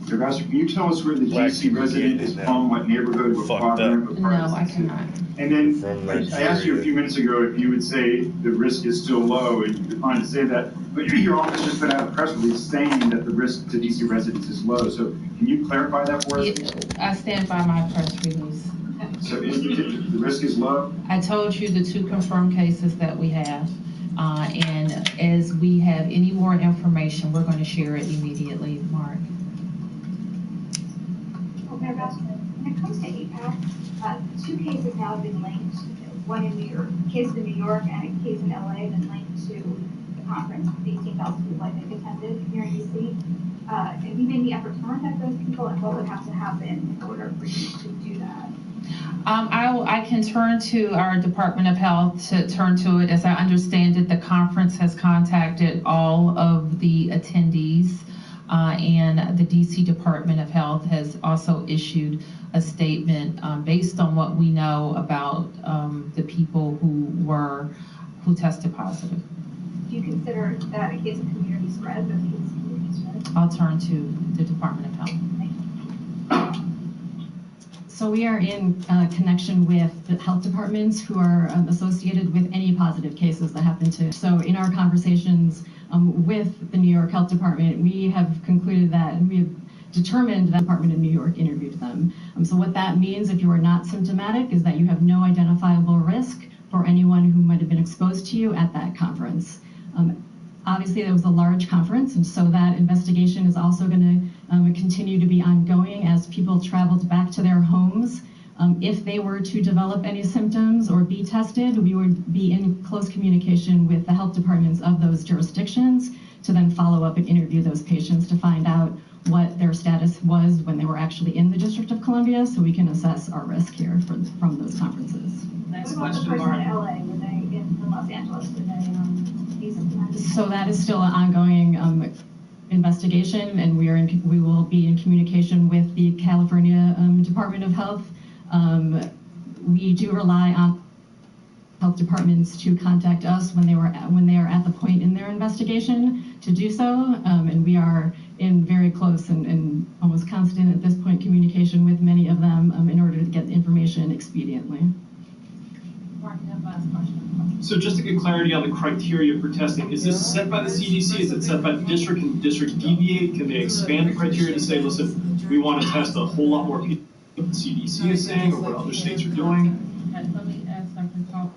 [SPEAKER 6] So, Pastor, can you tell us where the DC resident is from, what neighborhood, what quadrant, what part?
[SPEAKER 4] No, I cannot.
[SPEAKER 6] And then I asked you a few minutes ago if you would say the risk is still low, and you declined to say that, but your office just put out a press release saying that the risk to DC residents is low. So can you clarify that for us?
[SPEAKER 4] I stand by my press release.
[SPEAKER 6] So the risk is low?
[SPEAKER 4] I told you the 2 confirmed cases that we have. And as we have any more information, we're going to share it immediately, Mark.
[SPEAKER 7] Okay, when it comes to APAC, 2 cases now have been linked, one in New York, a case in New York and a case in LA have been linked to the conference, the 18,000 people I think attended here in DC. Have you made the effort to contact those people, and what would have to happen in order for you to do that?
[SPEAKER 4] I can turn to our Department of Health to turn to it. As I understand it, the conference has contacted all of the attendees, and the DC Department of Health has also issued a statement based on what we know about the people who tested positive.
[SPEAKER 7] Do you consider that a case of community spread? That's a case of community spread?
[SPEAKER 4] I'll turn to the Department of Health.
[SPEAKER 5] So we are in connection with the health departments who are associated with any positive cases that happen to. So in our conversations with the New York Health Department, we have concluded that, and we have determined that the Department of New York interviewed them. So what that means, if you are not symptomatic, is that you have no identifiable risk for anyone who might have been exposed to you at that conference. Obviously, there was a large conference, and so that investigation is also going to continue to be ongoing as people traveled back to their homes. If they were to develop any symptoms or be tested, we would be in close communication with the health departments of those jurisdictions to then follow up and interview those patients to find out what their status was when they were actually in the District of Columbia, so we can assess our risk here from those conferences.
[SPEAKER 7] Next question, in LA, were they in Los Angeles? Were they
[SPEAKER 5] So that is still an ongoing investigation, and we will be in communication with the California Department of Health. We do rely on health departments to contact us when they are at the point in their investigation to do so, and we are in very close and almost constant at this point communication with many of them in order to get the information expediently.
[SPEAKER 10] Mark, you have last question.
[SPEAKER 9] So just to get clarity on the criteria for testing, is this set by the CDC? Is it set by the district? Can the district deviate? Can they expand the criteria to say, listen, we want to test a whole lot more people than the CDC is saying, or what other states are doing?
[SPEAKER 4] Let me ask Dr. Paul.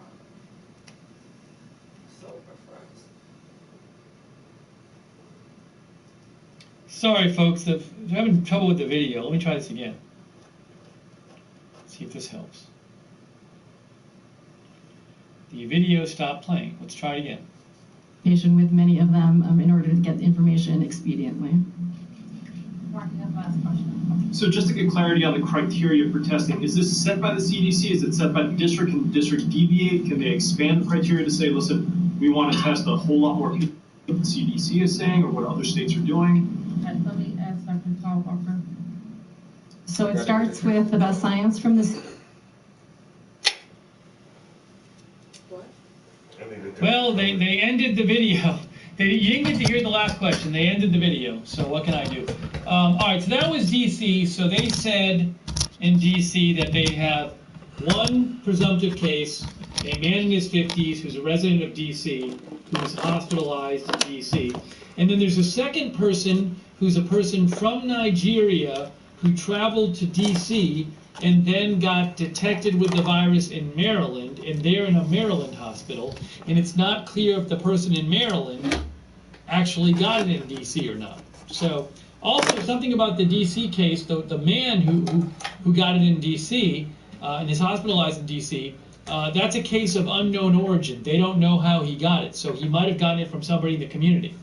[SPEAKER 1] Sorry, folks, if you're having trouble with the video, let me try this again. See if this helps. The video stopped playing. Let's try it again.
[SPEAKER 5] With many of them in order to get the information expediently.
[SPEAKER 10] Mark, you have last question.
[SPEAKER 9] So just to get clarity on the criteria for testing, is this set by the CDC? Is it set by the district? Can the district deviate? Can they expand the criteria to say, listen, we want to test a whole lot more people than the CDC is saying, or what other states are doing?
[SPEAKER 4] Let me ask Dr. Paul Walker.
[SPEAKER 5] So it starts with the best science from this.
[SPEAKER 1] Well, they ended the video. You didn't get to hear the last question. They ended the video. So what can I do? All right, so that was DC. So they said in DC that they have one presumptive case, a man in his 50s who's a resident of DC, who was hospitalized in DC. And then there's a second person who's a person from Nigeria who traveled to DC and then got detected with the virus in Maryland, and they're in a Maryland hospital, and it's not clear if the person in Maryland actually got it in DC or not. So, also something about the DC case, the man who got it in DC and is hospitalized in DC, that's a case of unknown origin. They don't know how he got it, so he might have gotten it from somebody in the community.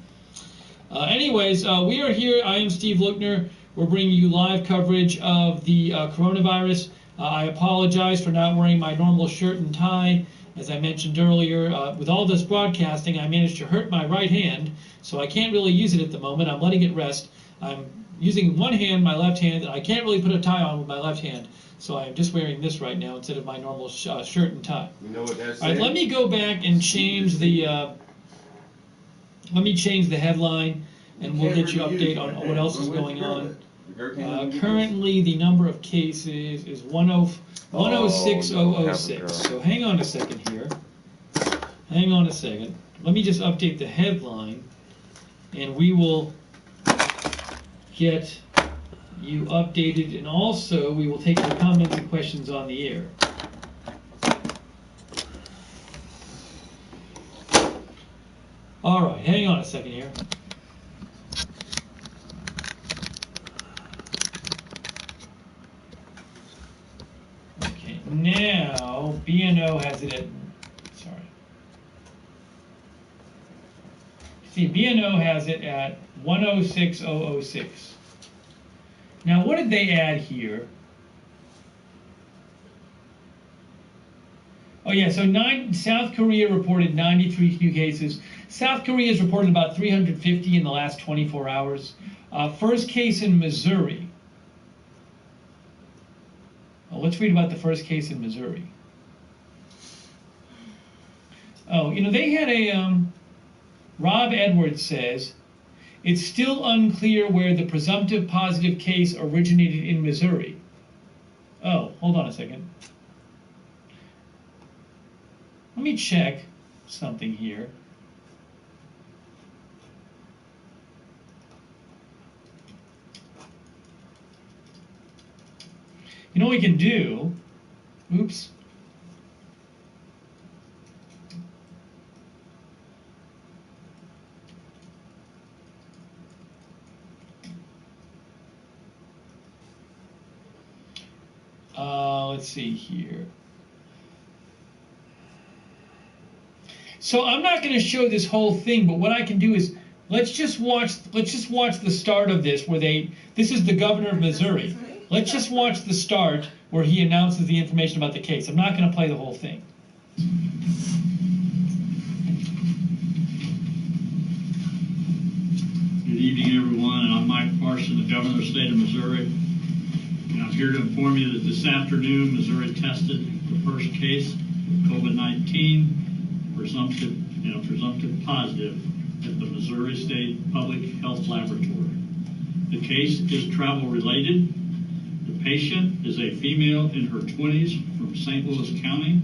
[SPEAKER 1] Anyways, we are here. I am Steve Lookner. We're bringing you live coverage of the coronavirus. I apologize for not wearing my normal shirt and tie. As I mentioned earlier, with all this broadcasting, I managed to hurt my right hand, so I can't really use it at the moment. I'm letting it rest. I'm using one hand, my left hand, and I can't really put a tie on with my left hand. So I'm just wearing this right now instead of my normal shirt and tie.
[SPEAKER 3] You know what that's
[SPEAKER 1] All right, let me go back and change the, let me change the headline, and we'll get you update on what else is going on. Currently, the number of cases is 106,006. So hang on a second here. Hang on a second. Let me just update the headline, and we will get you updated, and also we will take your comments and questions on the air. All right, hang on a second here. Okay, now BNO has it at, sorry. See, BNO has it at 106,006. Now, what did they add here? Oh yeah, so South Korea reported 93 new cases. South Korea has reported about 350 in the last 24 hours. First case in Missouri. Well, let's read about the first case in Missouri. Oh, you know, they had a, Rob Edwards says, it's still unclear where the presumptive positive case originated in Missouri. Oh, hold on a second. Let me check something here. You know what we can do? Oops. Let's see here. So I'm not going to show this whole thing, but what I can do is let's just watch the start of this where this is the governor of Missouri. Let's just watch the start where he announces the information about the case. I'm not going to play the whole thing.
[SPEAKER 15] Good evening, everyone. I'm Mike Parson, the governor of the state of Missouri. And I'm here to inform you that this afternoon, Missouri tested the first case of COVID-19, presumptive positive, at the Missouri State Public Health Laboratory. The case is travel-related. The patient is a female in her 20s from St. Louis County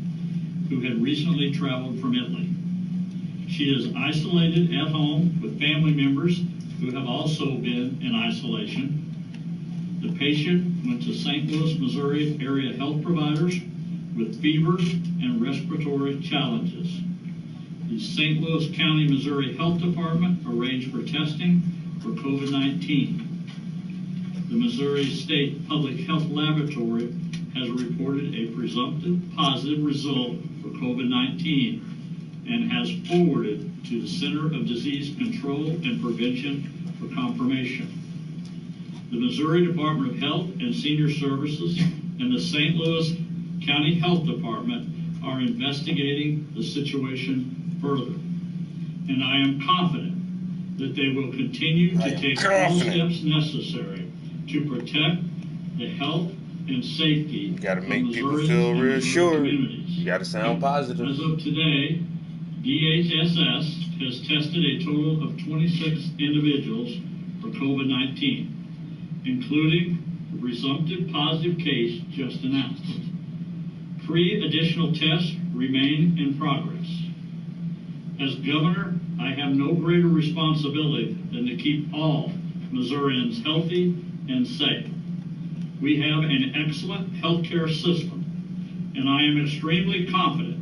[SPEAKER 15] who had recently traveled from Italy. She is isolated at home with family members who have also been in isolation. The patient went to St. Louis, Missouri area health providers with fever and respiratory challenges. The St. Louis County, Missouri Health Department arranged for testing for COVID-19. The Missouri State Public Health Laboratory has reported a presumptive positive result for COVID-19 and has forwarded to the Center of Disease Control and Prevention for confirmation. The Missouri Department of Health and Senior Services and the St. Louis County Health Department are investigating the situation further. And I am confident that they will continue to take all steps necessary to protect the health and safety
[SPEAKER 3] You gotta make people feel reassured. You gotta sound positive.
[SPEAKER 15] As of today, DHSS has tested a total of 26 individuals for COVID-19, including the presumptive positive case just announced. 3 additional tests remain in progress. As governor, I have no greater responsibility than to keep all Missourians healthy and safe. We have an excellent healthcare system, and I am extremely confident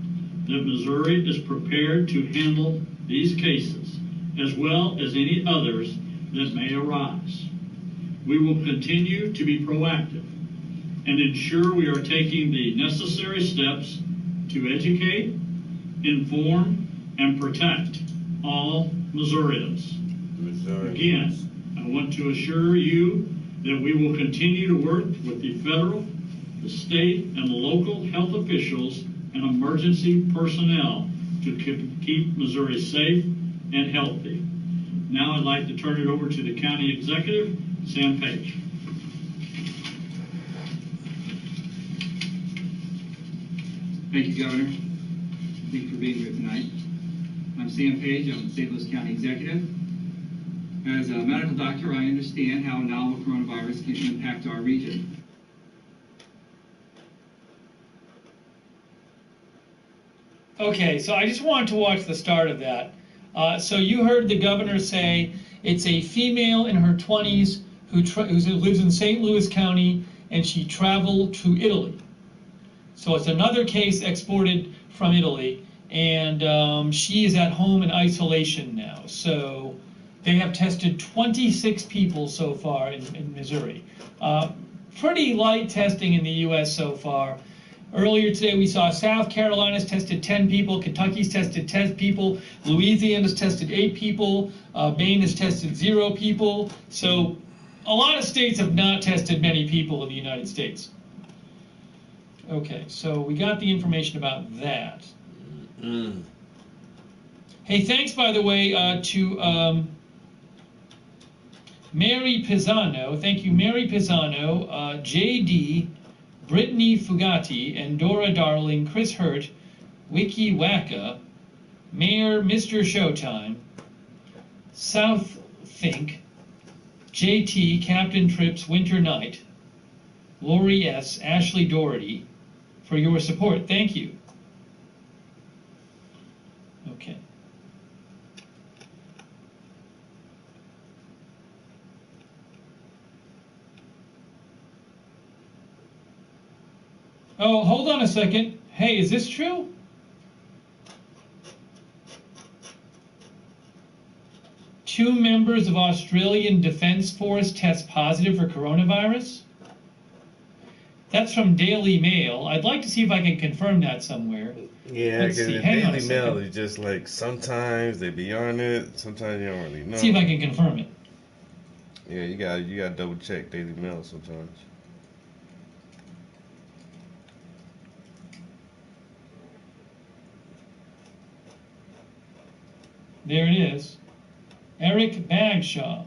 [SPEAKER 15] that Missouri is prepared to handle these cases as well as any others that may arise. We will continue to be proactive and ensure we are taking the necessary steps to educate, inform, and protect all Missourians. Again, I want to assure you that we will continue to work with the federal, the state, and the local health officials and emergency personnel to keep Missouri safe and healthy. Now I'd like to turn it over to the county executive Sam Page.
[SPEAKER 16] Thank you, Governor. Thank you for being here tonight. I'm Sam Page. I'm the St. Louis County Executive. As a medical doctor, I understand how a novel coronavirus can impact our region.
[SPEAKER 1] Okay, so I just wanted to watch the start of that. So you heard the governor say it's a female in her 20s who lives in St. Louis County, and she traveled to Italy. So it's another case exported from Italy, and she is at home in isolation now. So they have tested 26 people so far in Missouri. Pretty light testing in the U.S. so far. Earlier today, we saw South Carolina's tested 10 people, Kentucky's tested 10 people, Louisiana's tested 8 people, Maine has tested 0 people. So a lot of states have not tested many people in the United States. Okay, so we got the information about that. Hey, thanks, by the way, to Mary Pisano. Thank you, Mary Pisano, JD, Brittany Fugati, Endora Darling, Chris Hurt, Wiki Wacka, Mayor Mr. Showtime, South Think, JT, Captain Trips, Winter Night, Lori S., Ashley Doherty, for your support. Thank you. Okay. Oh, hold on a second. Hey, is this true? Two members of Australian Defence Force test positive for coronavirus? That's from Daily Mail. I'd like to see if I can confirm that somewhere.
[SPEAKER 3] Yeah, because the Daily Mail is just like, sometimes they be on it, sometimes you don't really know.
[SPEAKER 1] See if I can confirm it.
[SPEAKER 3] Yeah, you got double check Daily Mail sometimes.
[SPEAKER 1] There it is. Eric Bagshaw.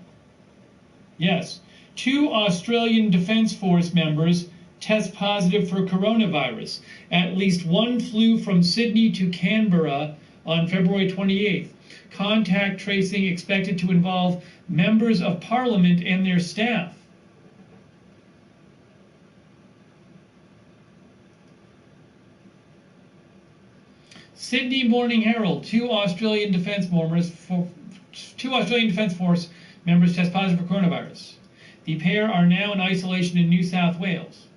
[SPEAKER 1] Yes. 2 Australian Defence Force members test positive for coronavirus. At least one flew from Sydney to Canberra on February 28th. Contact tracing expected to involve members of Parliament and their staff. Sydney Morning Herald, 2 Australian Defence Force members test positive for coronavirus. The pair are now in isolation in New South Wales.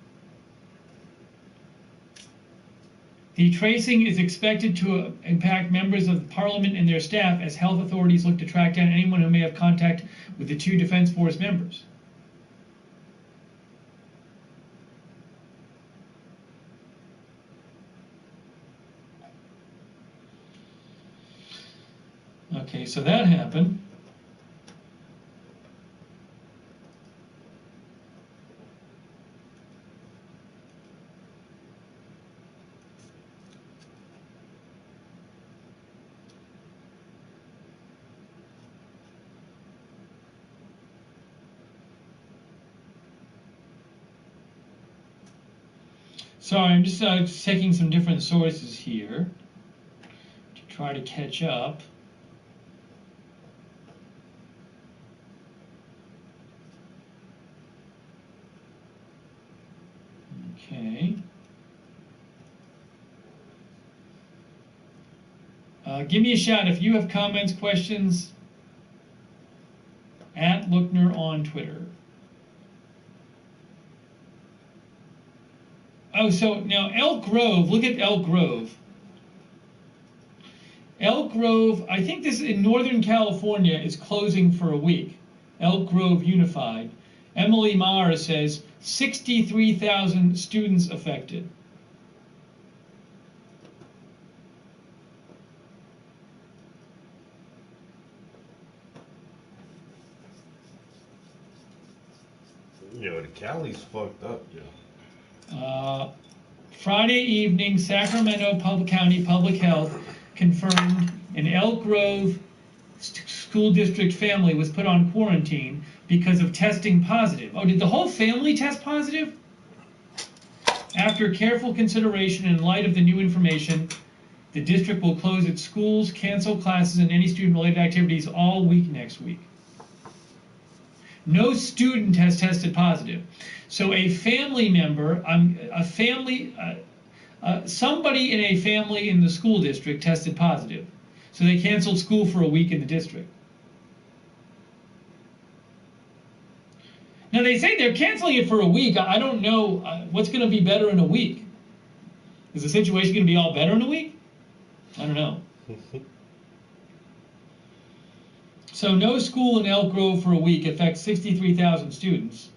[SPEAKER 1] The tracing is expected to impact members of Parliament and their staff as health authorities look to track down anyone who may have contact with the 2 Defence Force members. Okay, so that happened. Sorry, I'm just checking some different sources here to try to catch up. Okay. Give me a shout if you have comments, questions, at Lookner on Twitter. Oh, so now Elk Grove, look at Elk Grove. Elk Grove, I think this in Northern California is closing for a week. Elk Grove Unified. Emily Maher says 63,000 students affected.
[SPEAKER 3] Yo, the Cali's fucked up, yo.
[SPEAKER 1] Friday evening, Sacramento County Public Health confirmed an Elk Grove School District family was put on quarantine because of testing positive. Oh, did the whole family test positive? After careful consideration and in light of the new information, the district will close its schools, cancel classes, and any student-related activities all week next week. No student has tested positive. So a family member, somebody in a family in the school district tested positive. So they canceled school for a week in the district. Now they say they're canceling it for a week. I don't know what's going to be better in a week. Is the situation going to be all better in a week? I don't know. So no school in Elk Grove for a week affects 63,000 students.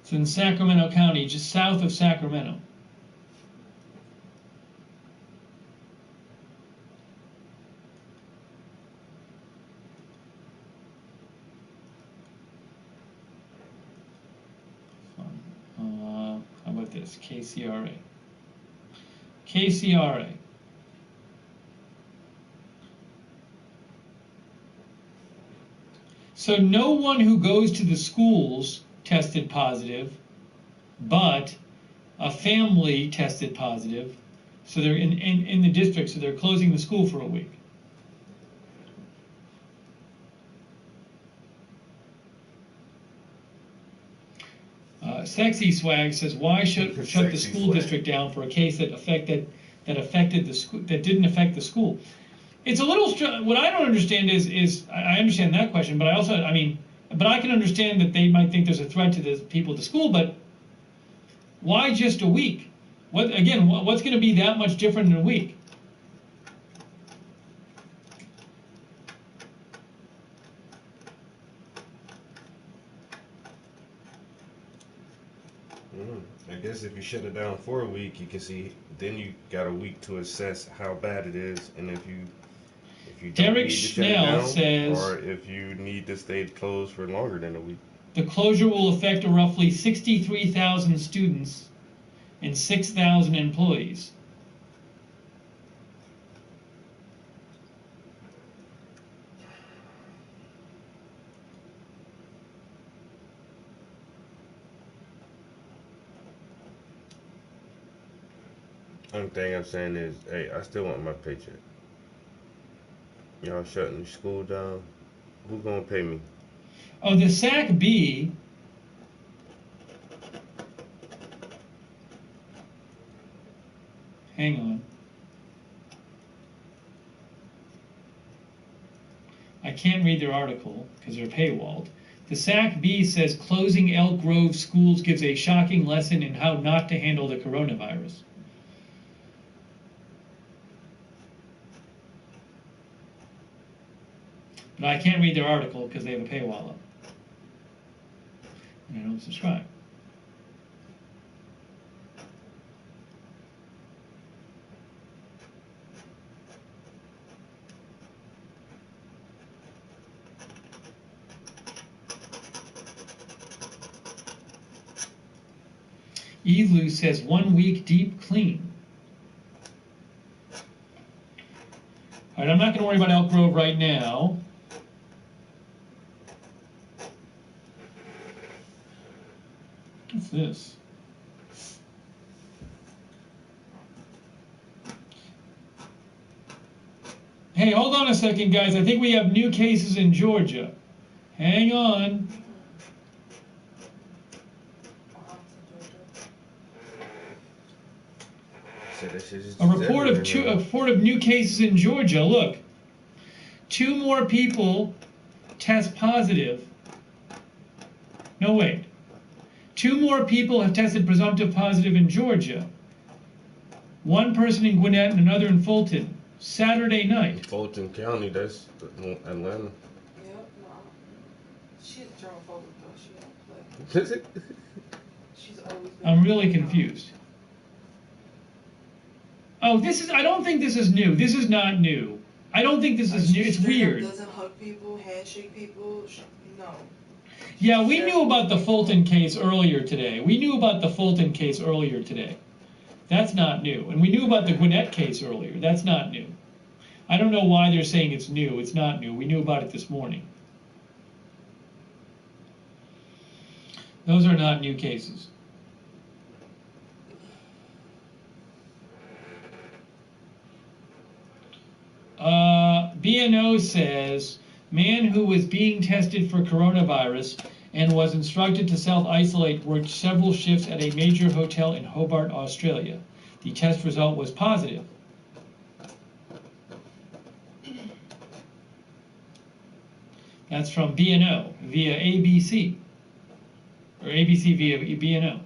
[SPEAKER 1] It's in Sacramento County, just south of Sacramento. How about this? KCRA. KCRA. So no one who goes to the schools tested positive, but a family tested positive. So they're in the district, so they're closing the school for a week. Sexy Swag says, why shut the school district down for a case that affected the school, that didn't affect the school? It's a little what I don't understand is I understand that question, but I also but I can understand that they might think there's a threat to the people at the school, but why just a week? What's going to be that much different in a week?
[SPEAKER 3] I guess if you shut it down for a week, you can see, then you got a week to assess how bad it is, and if you don't need to shut it down,
[SPEAKER 1] says,
[SPEAKER 3] or if you need to stay closed for longer than a week.
[SPEAKER 1] The closure will affect roughly 63,000 students and 6,000 employees.
[SPEAKER 3] Only thing I'm saying is, hey, I still want my paycheck. Y'all shutting the school down. Who's gonna pay me?
[SPEAKER 1] Oh, the SAC-B. Hang on. I can't read their article because they're paywalled. The SAC-B says closing Elk Grove schools gives a shocking lesson in how not to handle the coronavirus. But I can't read their article because they have a paywall up. And I don't subscribe. Elu says 1 week deep clean. All right, I'm not going to worry about Elk Grove right now. What's this? Hey, hold on a second, guys. I think we have new cases in Georgia. Hang on. A report of new cases in Georgia. Look, 2 more people test positive. No, wait. 2 more people have tested presumptive positive in Georgia. 1 person in Gwinnett and another in Fulton. Saturday night.
[SPEAKER 3] Fulton County, that's Atlanta.
[SPEAKER 2] Yep, no. She's a germaphobe though. She don't play. She's always been.
[SPEAKER 1] I'm really confused. Oh, I don't think this is new. This is not new. I don't think this is new. It's weird.
[SPEAKER 2] Doesn't hug people, handshake people. No.
[SPEAKER 1] Yeah, we knew about the Fulton case earlier today. That's not new. And we knew about the Gwinnett case earlier. That's not new. I don't know why they're saying it's new. It's not new. We knew about it this morning. Those are not new cases. BNO says, man who was being tested for coronavirus and was instructed to self-isolate worked several shifts at a major hotel in Hobart, Australia. The test result was positive. That's from BNO via ABC, or ABC via BNO.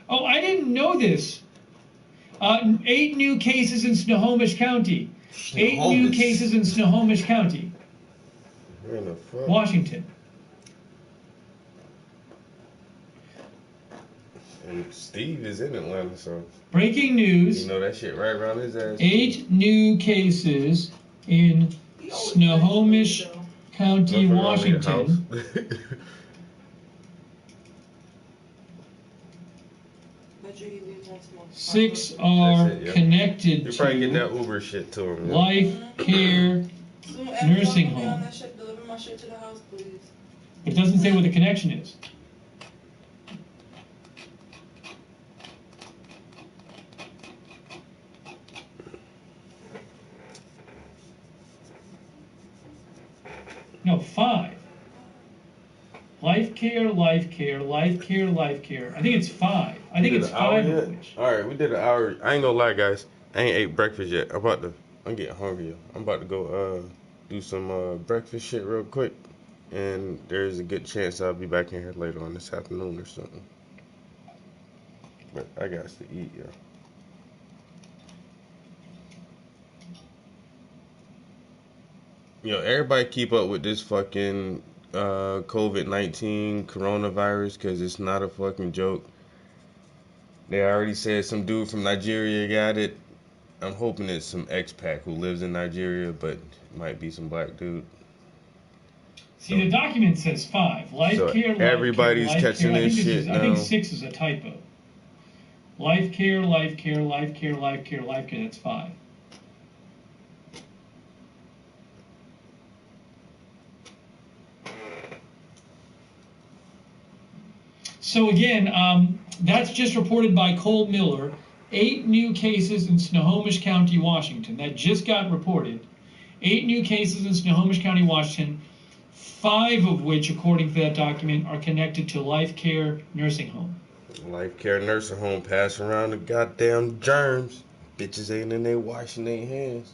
[SPEAKER 1] Oh, I didn't know this. 8 new cases in Snohomish County. 8 new cases in Snohomish County.
[SPEAKER 3] Where the fuck?
[SPEAKER 1] Washington.
[SPEAKER 3] And Steve is in Atlanta, so.
[SPEAKER 1] Breaking news.
[SPEAKER 3] You know that shit right around his ass.
[SPEAKER 1] 8 new cases in Snohomish County, Washington. 6 are connected
[SPEAKER 3] You're probably getting that
[SPEAKER 1] to
[SPEAKER 3] Uber shit to him.
[SPEAKER 1] Life Care Nursing Home. It doesn't say what the connection is. No, 5. Life Care, Life Care, Life Care, Life Care. I think it's 5. I think it's 5 of which.
[SPEAKER 3] Alright, we did an hour. I ain't gonna lie, guys. I ain't ate breakfast yet. I'm getting hungry. I'm about to go do some breakfast shit real quick. And there's a good chance I'll be back in here later on this afternoon or something. But I got to eat, yo. Yo, everybody keep up with this fucking COVID-19 coronavirus, because it's not a fucking joke. They already said some dude from Nigeria got it. I'm hoping it's some expat who lives in Nigeria, but it might be some black dude.
[SPEAKER 1] See, the document says 5. Life Care, Life
[SPEAKER 3] everybody's
[SPEAKER 1] Care, Life
[SPEAKER 3] catching
[SPEAKER 1] Care.
[SPEAKER 3] this shit now.
[SPEAKER 1] I think 6 is a typo. Life Care, Life Care, Life Care, Life Care, Life Care. That's 5. So again, that's just reported by Cole Miller. 8 new cases in Snohomish County, Washington. That just got reported. 8 new cases in Snohomish County, Washington. 5 of which, according to that document, are connected to Life Care Nursing Home.
[SPEAKER 3] Life Care Nursing Home passing around the goddamn germs. Bitches ain't in there washing their hands.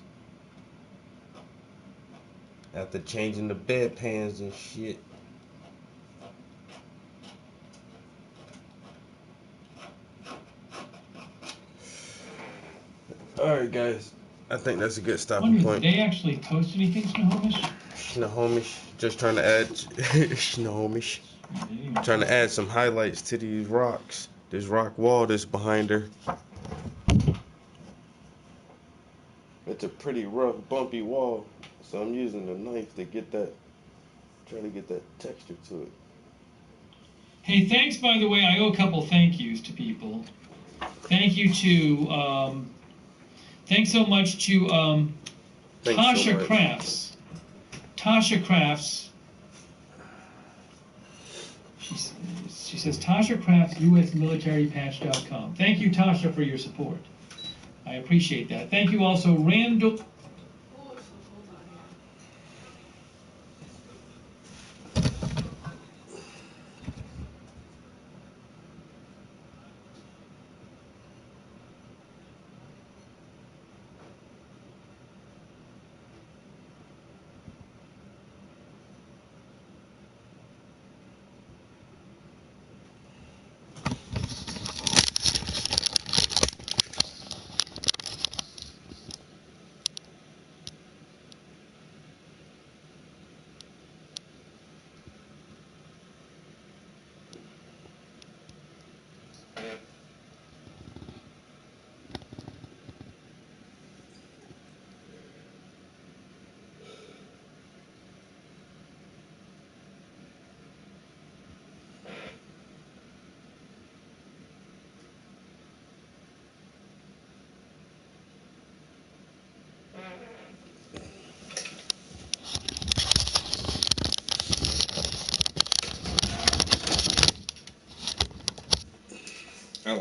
[SPEAKER 3] After changing the bedpans and shit. Alright, guys. I think that's a good stopping point.
[SPEAKER 1] Did they actually post anything, Snohomish?
[SPEAKER 3] Snohomish. Just trying to add... Snohomish. Trying to add some highlights to these rocks. This rock wall that's behind her. It's a pretty rough, bumpy wall. So I'm using a knife to get that... Trying to get that texture to it.
[SPEAKER 1] Hey, thanks, by the way. I owe a couple thank yous to people. Thank you to... thanks so much to Tasha Crafts. Tasha Crafts. She says, Tasha Crafts, USMilitaryPatch.com. Thank you, Tasha, for your support. I appreciate that. Thank you also, Randall.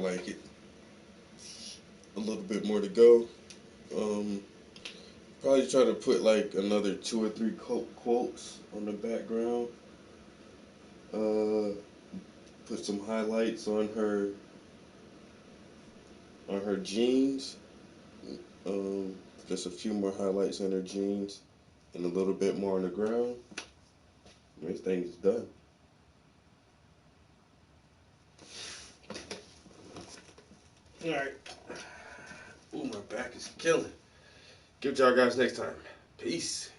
[SPEAKER 3] like it. A little bit more to go. Probably try to put like another 2 or 3 quotes on the background. Put some highlights on her jeans. Just a few more highlights on her jeans and a little bit more on the ground. This thing is done. All right. Ooh, my back is killing. Give y'all guys next time. Peace.